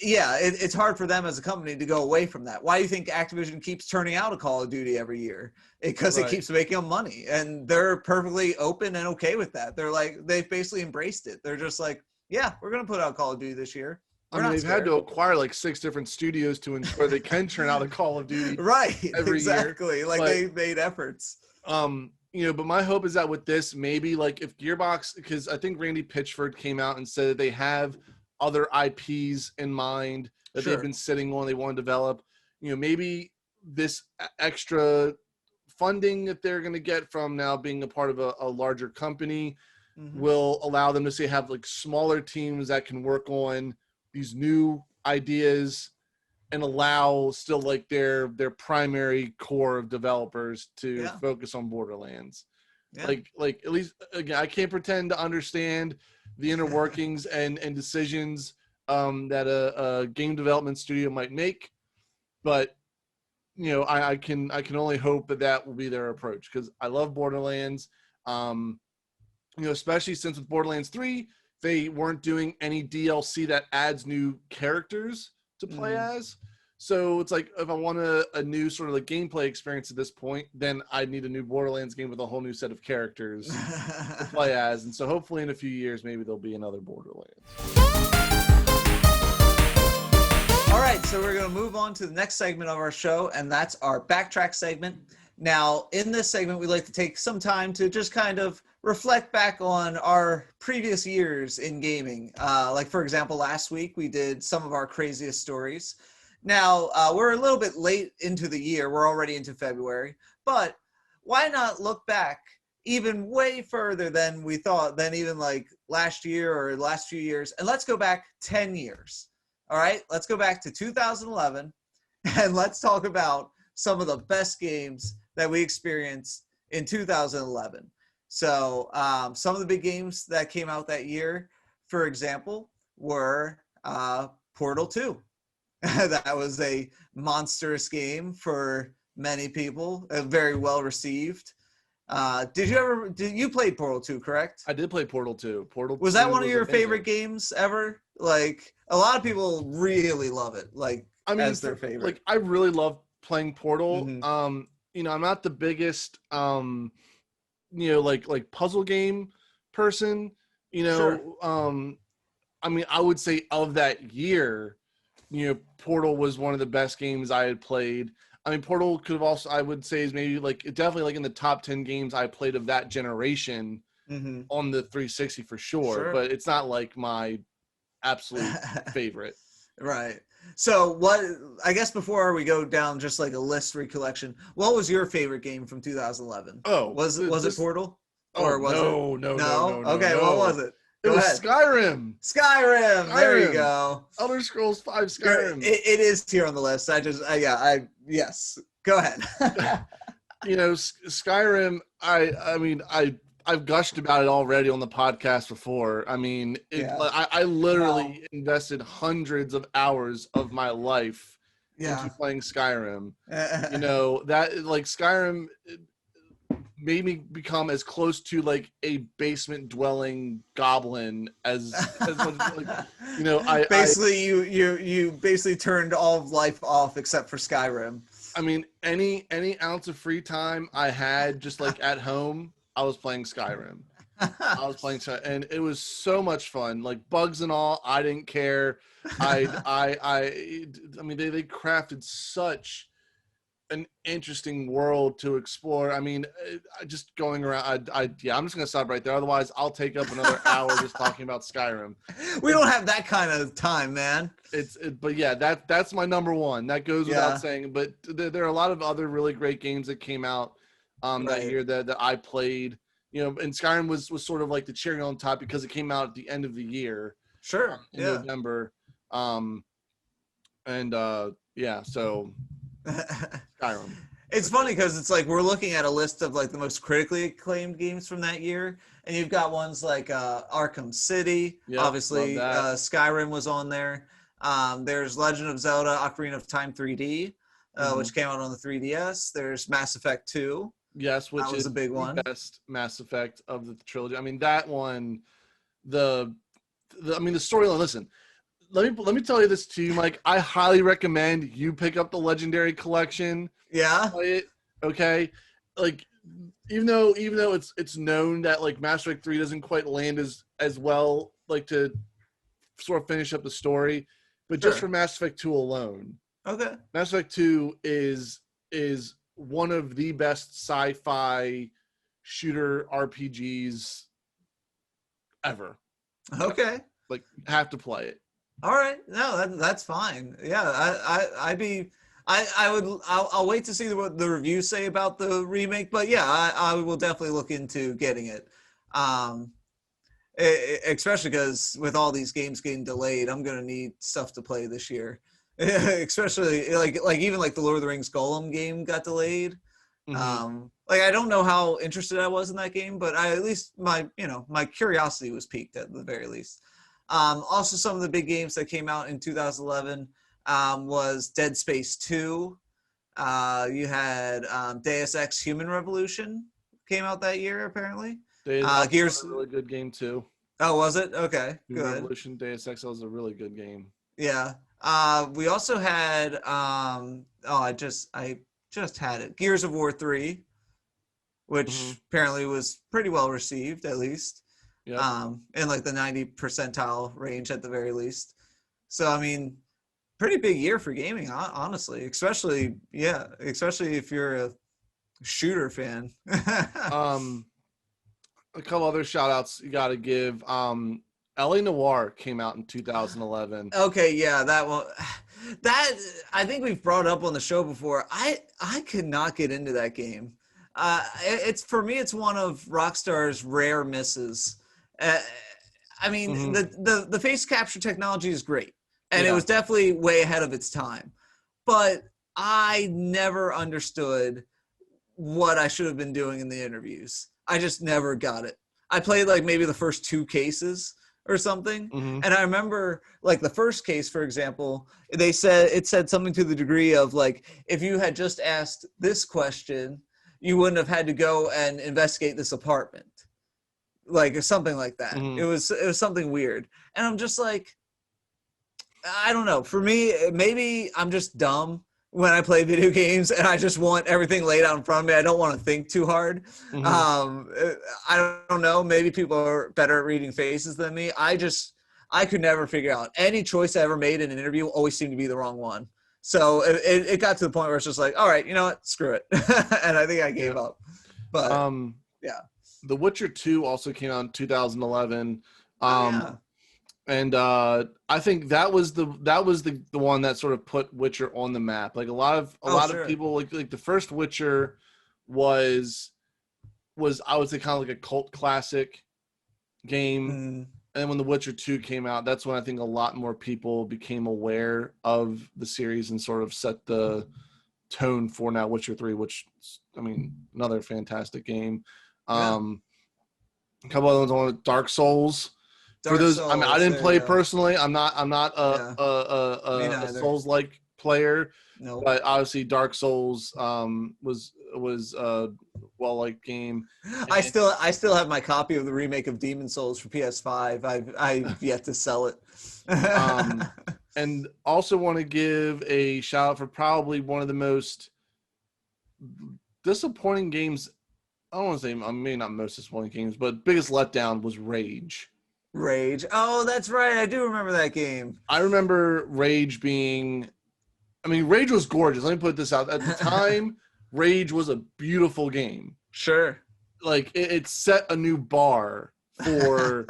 yeah, it's hard for them as a company to go away from that. Why do you think Activision keeps turning out a Call of Duty every year? Because it keeps making them money, and they're perfectly open and okay with that. They're like, they've basically embraced it. They're just like, yeah, we're going to put out Call of Duty this year. They've had to acquire like 6 different studios to ensure they can turn out a Call of Duty every year. Like they made efforts. But my hope is that with this, maybe like if Gearbox, because I think Randy Pitchford came out and said that they have other IPs in mind that they've been sitting on, they want to develop, maybe this extra funding that they're going to get from now being a part of a larger company will allow them to have like smaller teams that can work on these new ideas and allow still like their primary core of developers to focus on Borderlands. Like at least, again, I can't pretend to understand the inner workings and decisions that a game development studio might make, but I can only hope that will be their approach, because I love Borderlands. Especially since with Borderlands 3, they weren't doing any DLC that adds new characters to play as. So it's like, if I want a new sort of like gameplay experience at this point, then I need a new Borderlands game with a whole new set of characters to play as. And so hopefully in a few years, maybe there'll be another Borderlands. All right, so we're going to move on to the next segment of our show, and that's our backtrack segment. Now, in this segment, we like to take some time to just kind of reflect back on our previous years in gaming. Like, for example, last week, we did some of our craziest stories. Now, we're a little bit late into the year. We're already into February. But why not look back even way further than we thought, than even like last year or last few years? And let's go back 10 years. All right? Let's go back to 2011, and let's talk about some of the best games that we experienced in 2011. So some of the big games that came out that year, for example, were Portal 2. That was a monstrous game for many people, very well received. Did you play Portal 2, correct? I did play Portal 2. Portal was 2 that one of your amazing. favorite games ever? Like, a lot of people really love it, like, I mean, as their favorite. Like, I really love playing Portal. Mm-hmm. You know, I'm not the biggest you know, like puzzle game person, you know. Sure. I mean, I would say of that year, you know, Portal was one of the best games I had played. I mean, Portal could have also, I would say, is maybe like definitely like in the top 10 games I played of that generation Mm-hmm. on the 360 for sure. But it's not like my absolute favorite. Right. So what, I guess before we go down just like a list recollection, what was your favorite game from 2011? Oh, was it Portal? Or was No? Okay, what was it? It was Skyrim. Skyrim. There you go. Elder Scrolls 5 Skyrim. It is here on the list. Yes. Go ahead. You know, Skyrim, I mean, I've gushed about it already on the podcast before. I mean, I literally invested hundreds of hours of my life into playing Skyrim. You know, that like Skyrim made me become as close to like a basement dwelling goblin as like, you know, you basically turned all of life off except for Skyrim. I mean, any ounce of free time I had just like at home, I was playing Skyrim. And it was so much fun. Like bugs and all, I didn't care. I mean, they crafted such an interesting world to explore. I mean, just going around. I'm just gonna stop right there. Otherwise, I'll take up another hour just talking about Skyrim. We don't have that kind of time, man. But yeah, that's my number one. That goes without saying. But there are a lot of other really great games that came out that year that I played. You know, and Skyrim was sort of like the cherry on top because it came out at the end of the year. Sure. In November. So Skyrim. It's funny because it's like we're looking at a list of like the most critically acclaimed games from that year, and you've got ones like Arkham City. Yep, obviously, Skyrim was on there. There's Legend of Zelda: Ocarina of Time 3D, which came out on the 3DS. There's Mass Effect 2. Yes, which is a big one. Best Mass Effect of the trilogy. I mean, that one, the storyline. Listen, let me tell you this to you, Mike. I highly recommend you pick up the Legendary Collection. Yeah. Play it. Okay. Like, even though it's known that like Mass Effect 3 doesn't quite land as well, like to sort of finish up the story, but just for Mass Effect 2 alone. Okay. Mass Effect 2 is one of the best sci-fi shooter RPGs ever. Okay. Like, have to play it. All right. No, that's fine. Yeah, I'll wait to see what the reviews say about the remake, but yeah, I will definitely look into getting it. Especially because with all these games getting delayed, I'm gonna need stuff to play this year. Especially like even like the Lord of the Rings Golem game got delayed. Mm-hmm. Like I don't know how interested I was in that game, but at least my curiosity was piqued at the very least. Also, some of the big games that came out in 2011 was Dead Space 2. You had Deus Ex: Human Revolution came out that year apparently. Gears, a really good game too. Oh, was it? Okay, Human good. Revolution, Deus Ex was a really good game. Yeah. We also had I just had it. Gears of War 3, which apparently was pretty well received, at least. Yep. In like the 90 percentile range at the very least. So I mean, pretty big year for gaming, honestly. Especially if you're a shooter fan. A couple other shout outs you got to give. LA Noire came out in 2011. Okay, yeah, that one. That I think we've brought up on the show before. I could not get into that game. It's for me, it's one of Rockstar's rare misses. I mean, the face capture technology is great, and it was definitely way ahead of its time. But I never understood what I should have been doing in the interviews. I just never got it. I played like maybe the first 2 cases or something. Mm-hmm. And I remember like the first case, for example, it said something to the degree of like, if you had just asked this question, you wouldn't have had to go and investigate this apartment, like, or something like that. Mhm. It was something weird, and I'm just like, I don't know. For me, maybe I'm just dumb when I play video games, and I just want everything laid out in front of me. I don't want to think too hard. Mhm. I don't know. Maybe people are better at reading faces than me. I could never figure out any choice I ever made in an interview. Always seemed to be the wrong one. So it got to the point where it's just like, all right, you know what, screw it, and I think I gave Yeah. up. But yeah. The Witcher 2 also came out in 2011. Yeah. And I think that was the one that sort of put Witcher on the map. Like a lot of people like the first Witcher was I would say kind of like a cult classic game. Mm. And when The Witcher 2 came out, that's when I think a lot more people became aware of the series and sort of set the tone for now Witcher 3, which, I mean, another fantastic game. A couple other ones on Dark Souls. For those, I mean, I didn't play personally. I'm not a Souls-like player. Nope. But obviously, Dark Souls was a well-liked game. I still have my copy of the remake of Demon Souls for PS5. I've yet to sell it. And also want to give a shout out for probably one of the most disappointing games. I don't want to say, maybe not most disappointing games, but biggest letdown was Rage. Rage. Oh, that's right. I do remember that game. I remember Rage being, I mean, Rage was gorgeous. Let me put this out. At the time, Rage was a beautiful game. Sure. Like it set a new bar for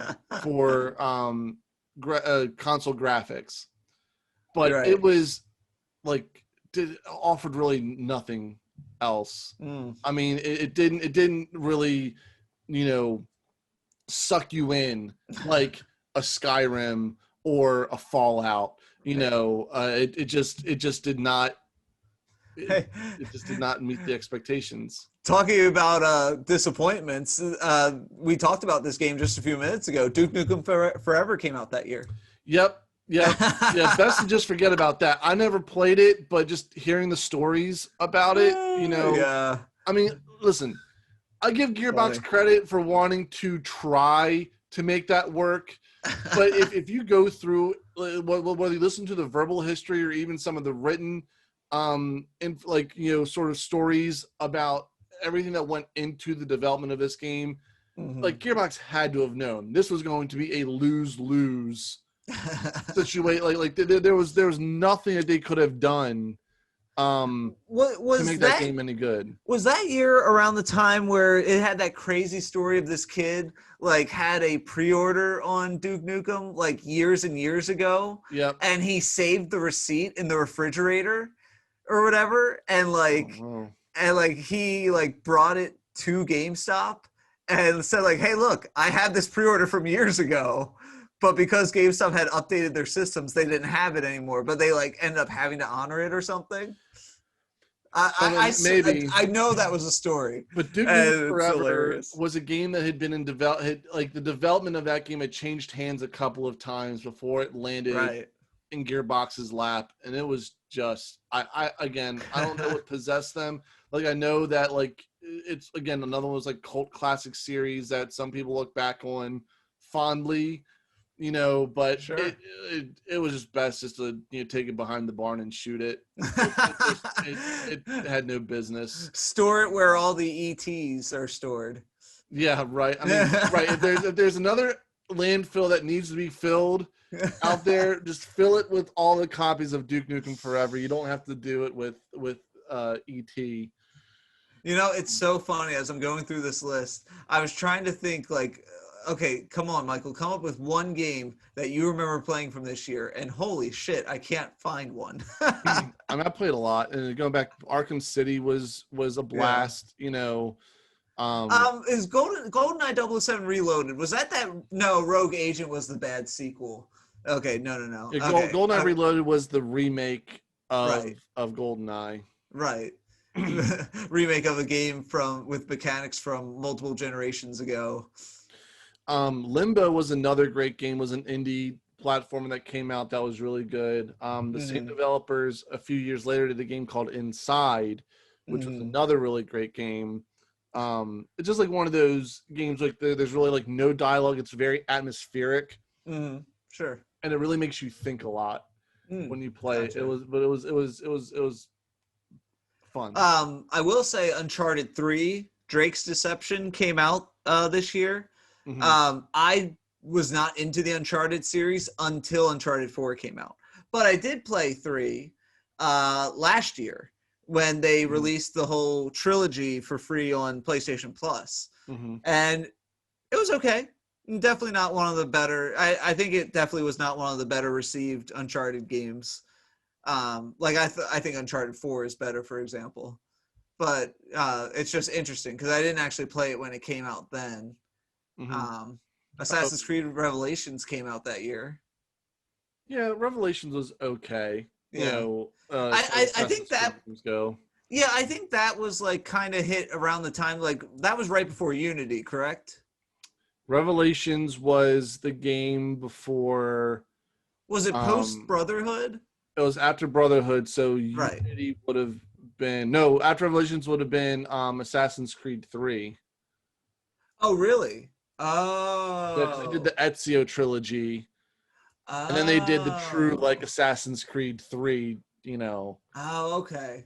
console graphics, but it was like offered really nothing else. I mean, it didn't really, suck you in like a Skyrim or a Fallout. It just did not. It just did not meet the expectations. Talking about disappointments, we talked about this game just a few minutes ago. Duke Nukem Forever came out that year. Yep. Yeah. Best to just forget about that. I never played it, but just hearing the stories about it, Yeah. I mean, listen, I give Gearbox credit for wanting to try to make that work. But if you go through, whether you listen to the verbal history or even some of the written, sort of stories about everything that went into the development of this game, like Gearbox had to have known this was going to be a lose-lose situation. Like there was nothing that they could have done to make that game any good. Was that year around the time where it had that crazy story of this kid like had a pre-order on Duke Nukem like years and years ago? Yep. And he saved the receipt in the refrigerator or whatever, and he like brought it to GameStop and said like, hey, look, I had this pre-order from years ago, but because GameStop had updated their systems, they didn't have it anymore, but they like ended up having to honor it or something. I know that was a story. But Duke Nukem Forever was a game that had been in the development of that game had changed hands a couple of times before it landed in Gearbox's lap, and it was just I don't know what possessed them. Like I know that like it's again another one of those like cult classic series that some people look back on fondly, but it was just best just to take it behind the barn and shoot it. It had no business. Store it where all the ETs are stored. Yeah, right. I mean, right. If there's another landfill that needs to be filled out there, just fill it with all the copies of Duke Nukem Forever. You don't have to do it with ET. It's so funny as I'm going through this list. I was trying to think like, okay, come on, Michael, come up with one game that you remember playing from this year. And holy shit, I can't find one. I mean, I played a lot, and going back, Arkham City was a blast. Is GoldenEye 007 Reloaded? Was that? No, Rogue Agent was the bad sequel. Okay, no. Yeah, okay. GoldenEye Reloaded was the remake of GoldenEye. Right. Remake of a game with mechanics from multiple generations ago. Limbo was another great game. Was an indie platform that came out that was really good. The same developers a few years later did a game called Inside, which was another really great game. It's just like one of those games like there's really like no dialogue. It's very atmospheric. Sure. And it really makes you think a lot when you play. Gotcha. It was fun. I will say Uncharted 3, Drake's Deception came out this year. I was not into the Uncharted series until Uncharted 4 came out. But I did play 3 last year when they released the whole trilogy for free on PlayStation Plus. And it was okay. Definitely not one of the better. I think it definitely was not one of the better received Uncharted games. I think Uncharted 4 is better, for example. But it's just interesting because I didn't actually play it when it came out then. Assassin's Creed Revelations came out that year. Yeah, Revelations was okay. Yeah. You know, I think that go. Yeah, I think that was like kind of hit around the time, like that was right before Unity, correct? Revelations was the game before. Was it post Brotherhood? It was after Brotherhood, so Right. Unity would have been after Revelations would have been Assassin's Creed 3. Oh, really? Oh. They did the Ezio trilogy. And then they did the true like Assassin's Creed 3, you know. Oh, okay.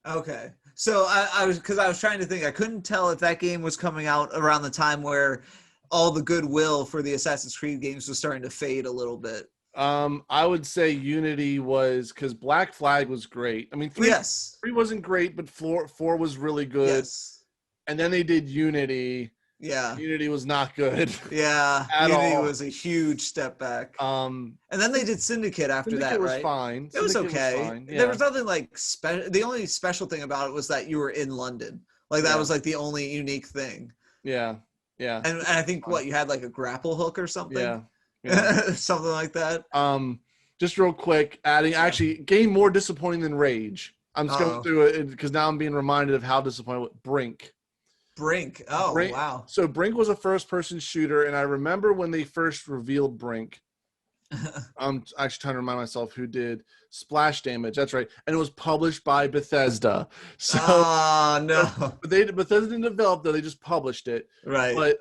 Okay. So I was trying to think. I couldn't tell if that game was coming out around the time where all the goodwill for the Assassin's Creed games was starting to fade a little bit. I would say Unity was because Black Flag was great. I mean, 3 wasn't great, but 4 was really good. Yes. And then they did Unity. Yeah. Unity was not good. Yeah. Unity was a huge step back. And then they did Syndicate after that, right? Fine. It was okay. Was fine. Yeah. There was nothing like special. The only special thing about it was that you were in London. Like that was like the only unique thing. Yeah. Yeah. And I think you had like a grapple hook or something. Yeah. Something like that. Just real quick, actually game more disappointing than Rage. I'm just going through it because now I'm being reminded of how disappointed with Brink. Oh, Brink. Wow. So Brink was a first-person shooter, and I remember when they first revealed Brink. I'm actually trying to remind myself who did Splash Damage. That's right, and it was published by Bethesda. So, no. But Bethesda didn't develop though; they just published it. Right. But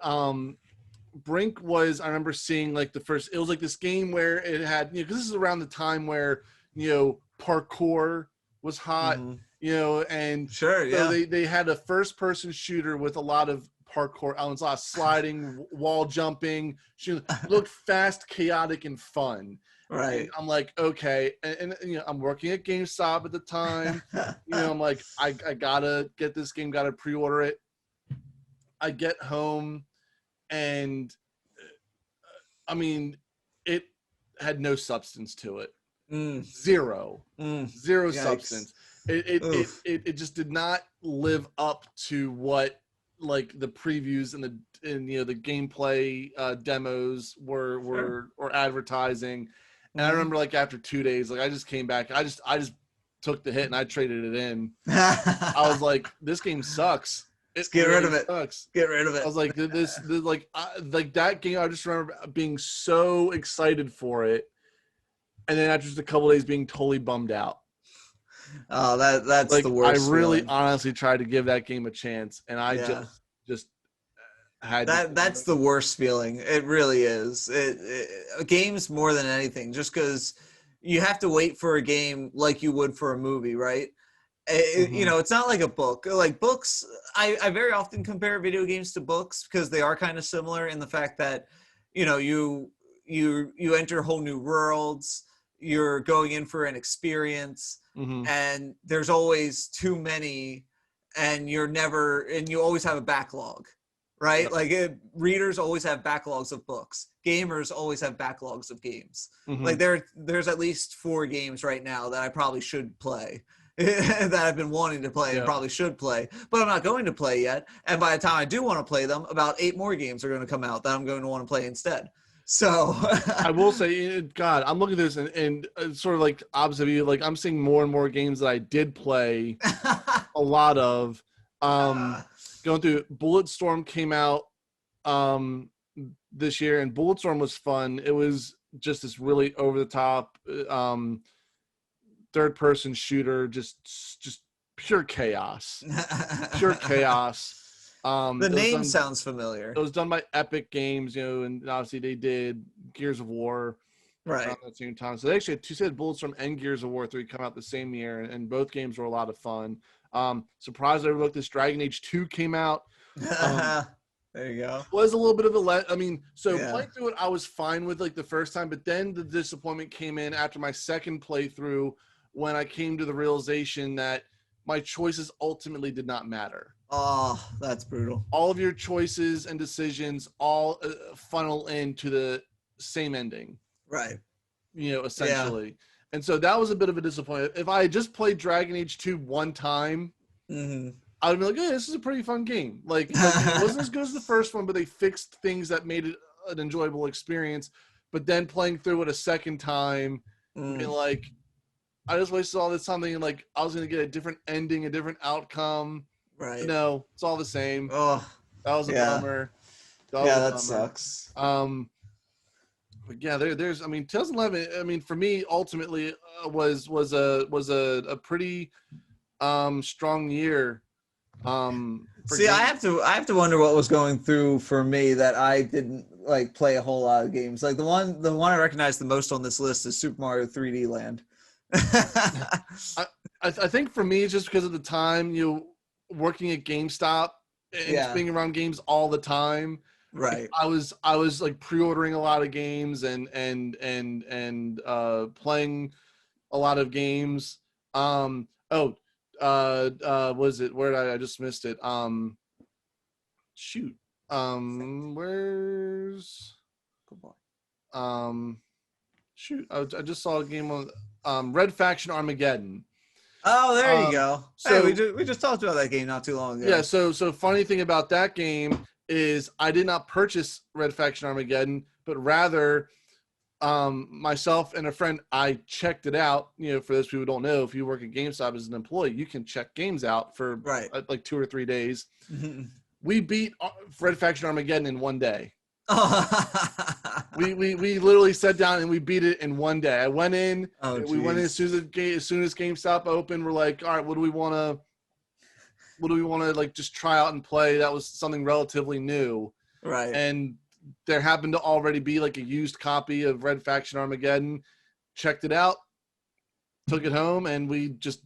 Brink was. I remember seeing like the first. It was like this game where it had because this is around the time where parkour was hot. And sure, so they had a first-person shooter with a lot of parkour elements, a lot of sliding, wall jumping. Looked fast, chaotic, and fun. Right. And I'm like, okay, and I'm working at GameStop at the time. I'm like, I gotta get this game, gotta pre-order it. I get home, and I mean, it had no substance to it. Zero substance. It just did not live up to what like the previews and the gameplay demos were advertising. And I remember like after 2 days, like I just came back. I just took the hit and I traded it in. I was like, this game sucks. Get rid of it. Sucks. Get rid of it. I was like, this like that game. I just remember being so excited for it, and then after just a couple of days being totally bummed out. Oh, that's like, the worst. I really honestly tried to give that game a chance, and I just had that's the worst feeling. It really is. Games more than anything, just because you have to wait for a game like you would for a movie, right? It's not like a book. Like books, I very often compare video games to books because they are kind of similar in the fact that you enter whole new worlds. You're going in for an experience, and there's always too many, and you always have a backlog, right? Yep. Like readers always have backlogs of books. Gamers always have backlogs of games. Like there's at least 4 games right now that I probably should play. That I've been wanting to play and probably should play, but I'm not going to play yet. And by the time I do want to play them, about 8 more games are going to come out that I'm going to want to play instead. So I will say, God, I'm looking at this and sort of like opposite of you, like I'm seeing more and more games that I did play a lot of. Going through Bulletstorm came out this year, and Bulletstorm was fun. It was just this really over the top third person shooter, just pure chaos. Pure chaos. The name sounds familiar. It was done by Epic Games, and obviously they did Gears of War right around that same time. So they actually had two set Bulletstorm and Gears of War 3 come out the same year, and both games were a lot of fun. Surprised I overlooked this. Dragon Age 2 came out. There you go. Was a little bit of a playing through it, I was fine with like the first time, but then the disappointment came in after my second playthrough when I came to the realization that my choices ultimately did not matter. Oh, that's brutal. All of your choices and decisions all funnel into the same ending. Right. Essentially. Yeah. And so that was a bit of a disappointment. If I had just played Dragon Age 2 one time, I would be like, this is a pretty fun game. Like it wasn't as good as the first one, but they fixed things that made it an enjoyable experience. But then playing through it a second time, being like, I just wasted all this time thinking like I was going to get a different ending, a different outcome. Right. No, it's all the same. Oh, that was a bummer. That sucks. But yeah, there's. 2011. For me, ultimately, was a pretty strong year. See, I have to wonder what was going through for me that I didn't like play a whole lot of games. Like the one I recognize the most on this list is Super Mario 3D Land. I think for me, it's just because of the time working at GameStop and being around games all the time. Right. Like, I was like pre-ordering a lot of games and playing a lot of games. Was it where did I just missed it? Where's I just saw a game on Red Faction Armageddon. Oh, there you go. So hey, we just talked about that game not too long ago. Yeah, so funny thing about that game is I did not purchase Red Faction Armageddon, but rather myself and a friend, I checked it out. For those people who don't know, if you work at GameStop as an employee, you can check games out for like 2 or 3 days. Mm-hmm. We beat Red Faction Armageddon in one day. we literally sat down and we beat it in one day. I went in. We went in as soon as GameStop opened. We're like, all right, what do we want to like just try out and play? That was something relatively new, right? And there happened to already be like a used copy of Red Faction Armageddon. Checked it out, took it home, and we just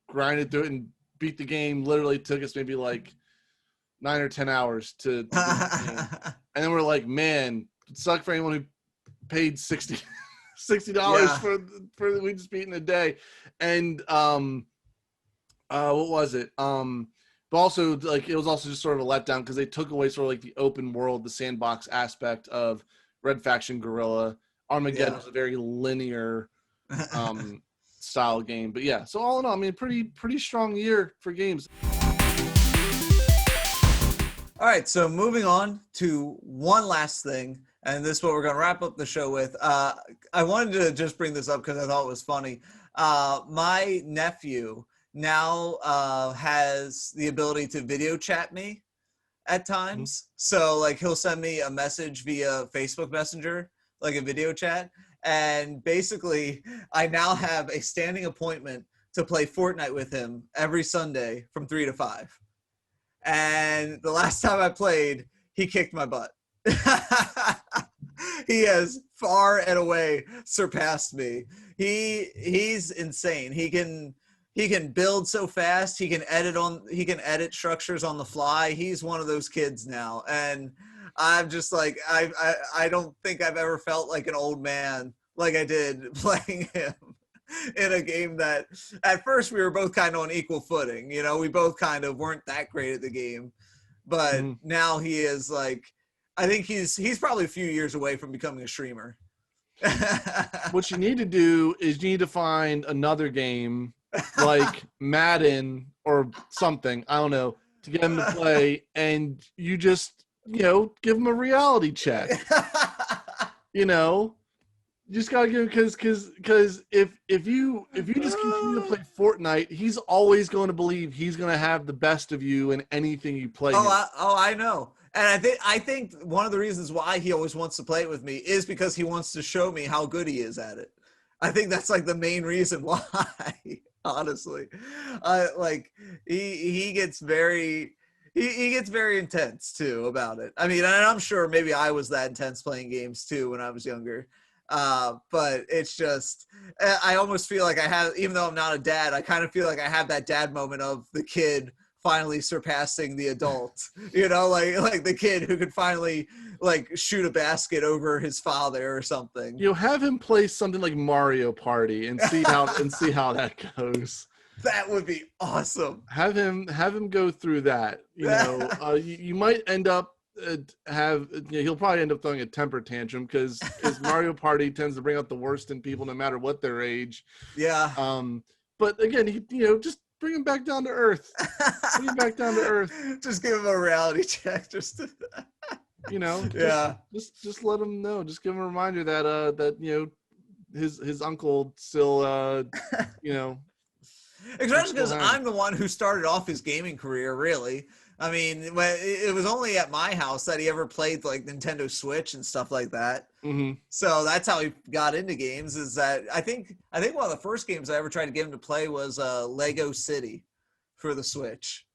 grinded through it and beat the game. Literally took us maybe like 9 or 10 hours to beat the game. And then we're like, man, it sucked for anyone who paid $60 for we just beat in a day. And what was it? But also, like, it was also just sort of a letdown because they took away sort of like the open world, the sandbox aspect of Red Faction Guerrilla. Armageddon was a very linear style game. But yeah, so all in all, pretty strong year for games. All right, so moving on to one last thing, and this is what we're going to wrap up the show with. I wanted to just bring this up because I thought it was funny. My nephew now has the ability to video chat me at times. Mm-hmm. So, like, he'll send me a message via Facebook Messenger, like a video chat. And basically, I now have a standing appointment to play Fortnite with him every Sunday from 3 to 5. And the last time I played, he kicked my butt. He has far and away surpassed me. He's insane. He can build so fast. He can edit structures on the fly. He's one of those kids now. And I'm just like, I don't think I've ever felt like an old man like I did playing him in a game that at first we were both kind of on equal footing. We both kind of weren't that great at the game, but now he is like, I think he's probably a few years away from becoming a streamer. What you need to do is you need to find another game like Madden or something, I don't know, to get him to play, and you just, give him a reality check. You just gotta give because if you just continue to play Fortnite, he's always going to believe he's going to have the best of you in anything you play. I know, and I think one of the reasons why he always wants to play it with me is because he wants to show me how good he is at it. I think that's like the main reason why. Honestly, like he gets very he gets very intense too about it. I mean, and I'm sure maybe I was that intense playing games too when I was younger. But it's just I almost feel like I have, even though I'm not a dad, I kind of feel like I have that dad moment of the kid finally surpassing the adult, like the kid who could finally like shoot a basket over his father or something. Have him play something like Mario Party and see how that goes. That would be awesome. Have him go through that. You might end up he'll probably end up throwing a temper tantrum because Mario Party tends to bring out the worst in people no matter what their age. Yeah. But again, just bring him back down to earth. Bring him back down to earth. Just give him a reality check. Just just let him know. Just give him a reminder that his uncle still especially because I'm the one who started off his gaming career, really. I mean, it was only at my house that he ever played like Nintendo Switch and stuff like that. Mm-hmm. So that's how he got into games. Is that I think one of the first games I ever tried to get him to play was Lego City for the Switch,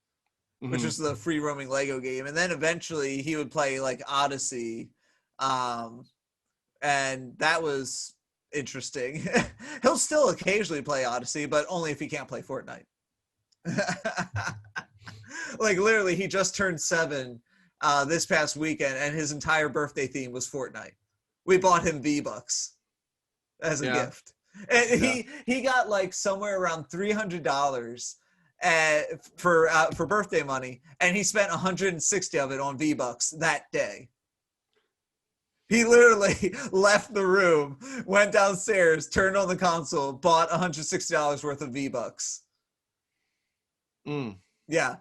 which was the free roaming Lego game. And then eventually he would play like Odyssey, and that was interesting. He'll still occasionally play Odyssey, but only if he can't play Fortnite. Like literally, he just turned 7 this past weekend, and his entire birthday theme was Fortnite. We bought him V-Bucks as a gift, and he got like somewhere around $300 for birthday money, and he spent 160 of it on V-Bucks that day. He literally left the room, went downstairs, turned on the console, bought $160 worth of V-Bucks. Yeah.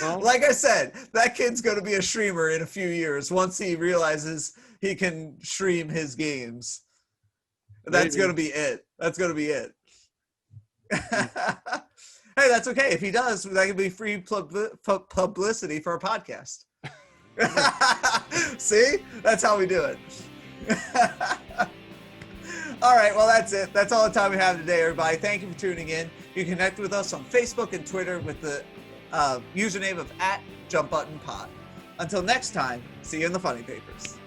Well, like I said, that kid's going to be a streamer in a few years once he realizes he can stream his games. That's going to be it. That's going to be it. Hey, that's okay. If he does, that could be free publicity for our podcast. See? That's how we do it. All right, well, that's it. That's all the time we have today, everybody. Thank you for tuning in. You can connect with us on Facebook and Twitter with the username of @JumpButtonPod. Until next time, see you in the Funny Papers.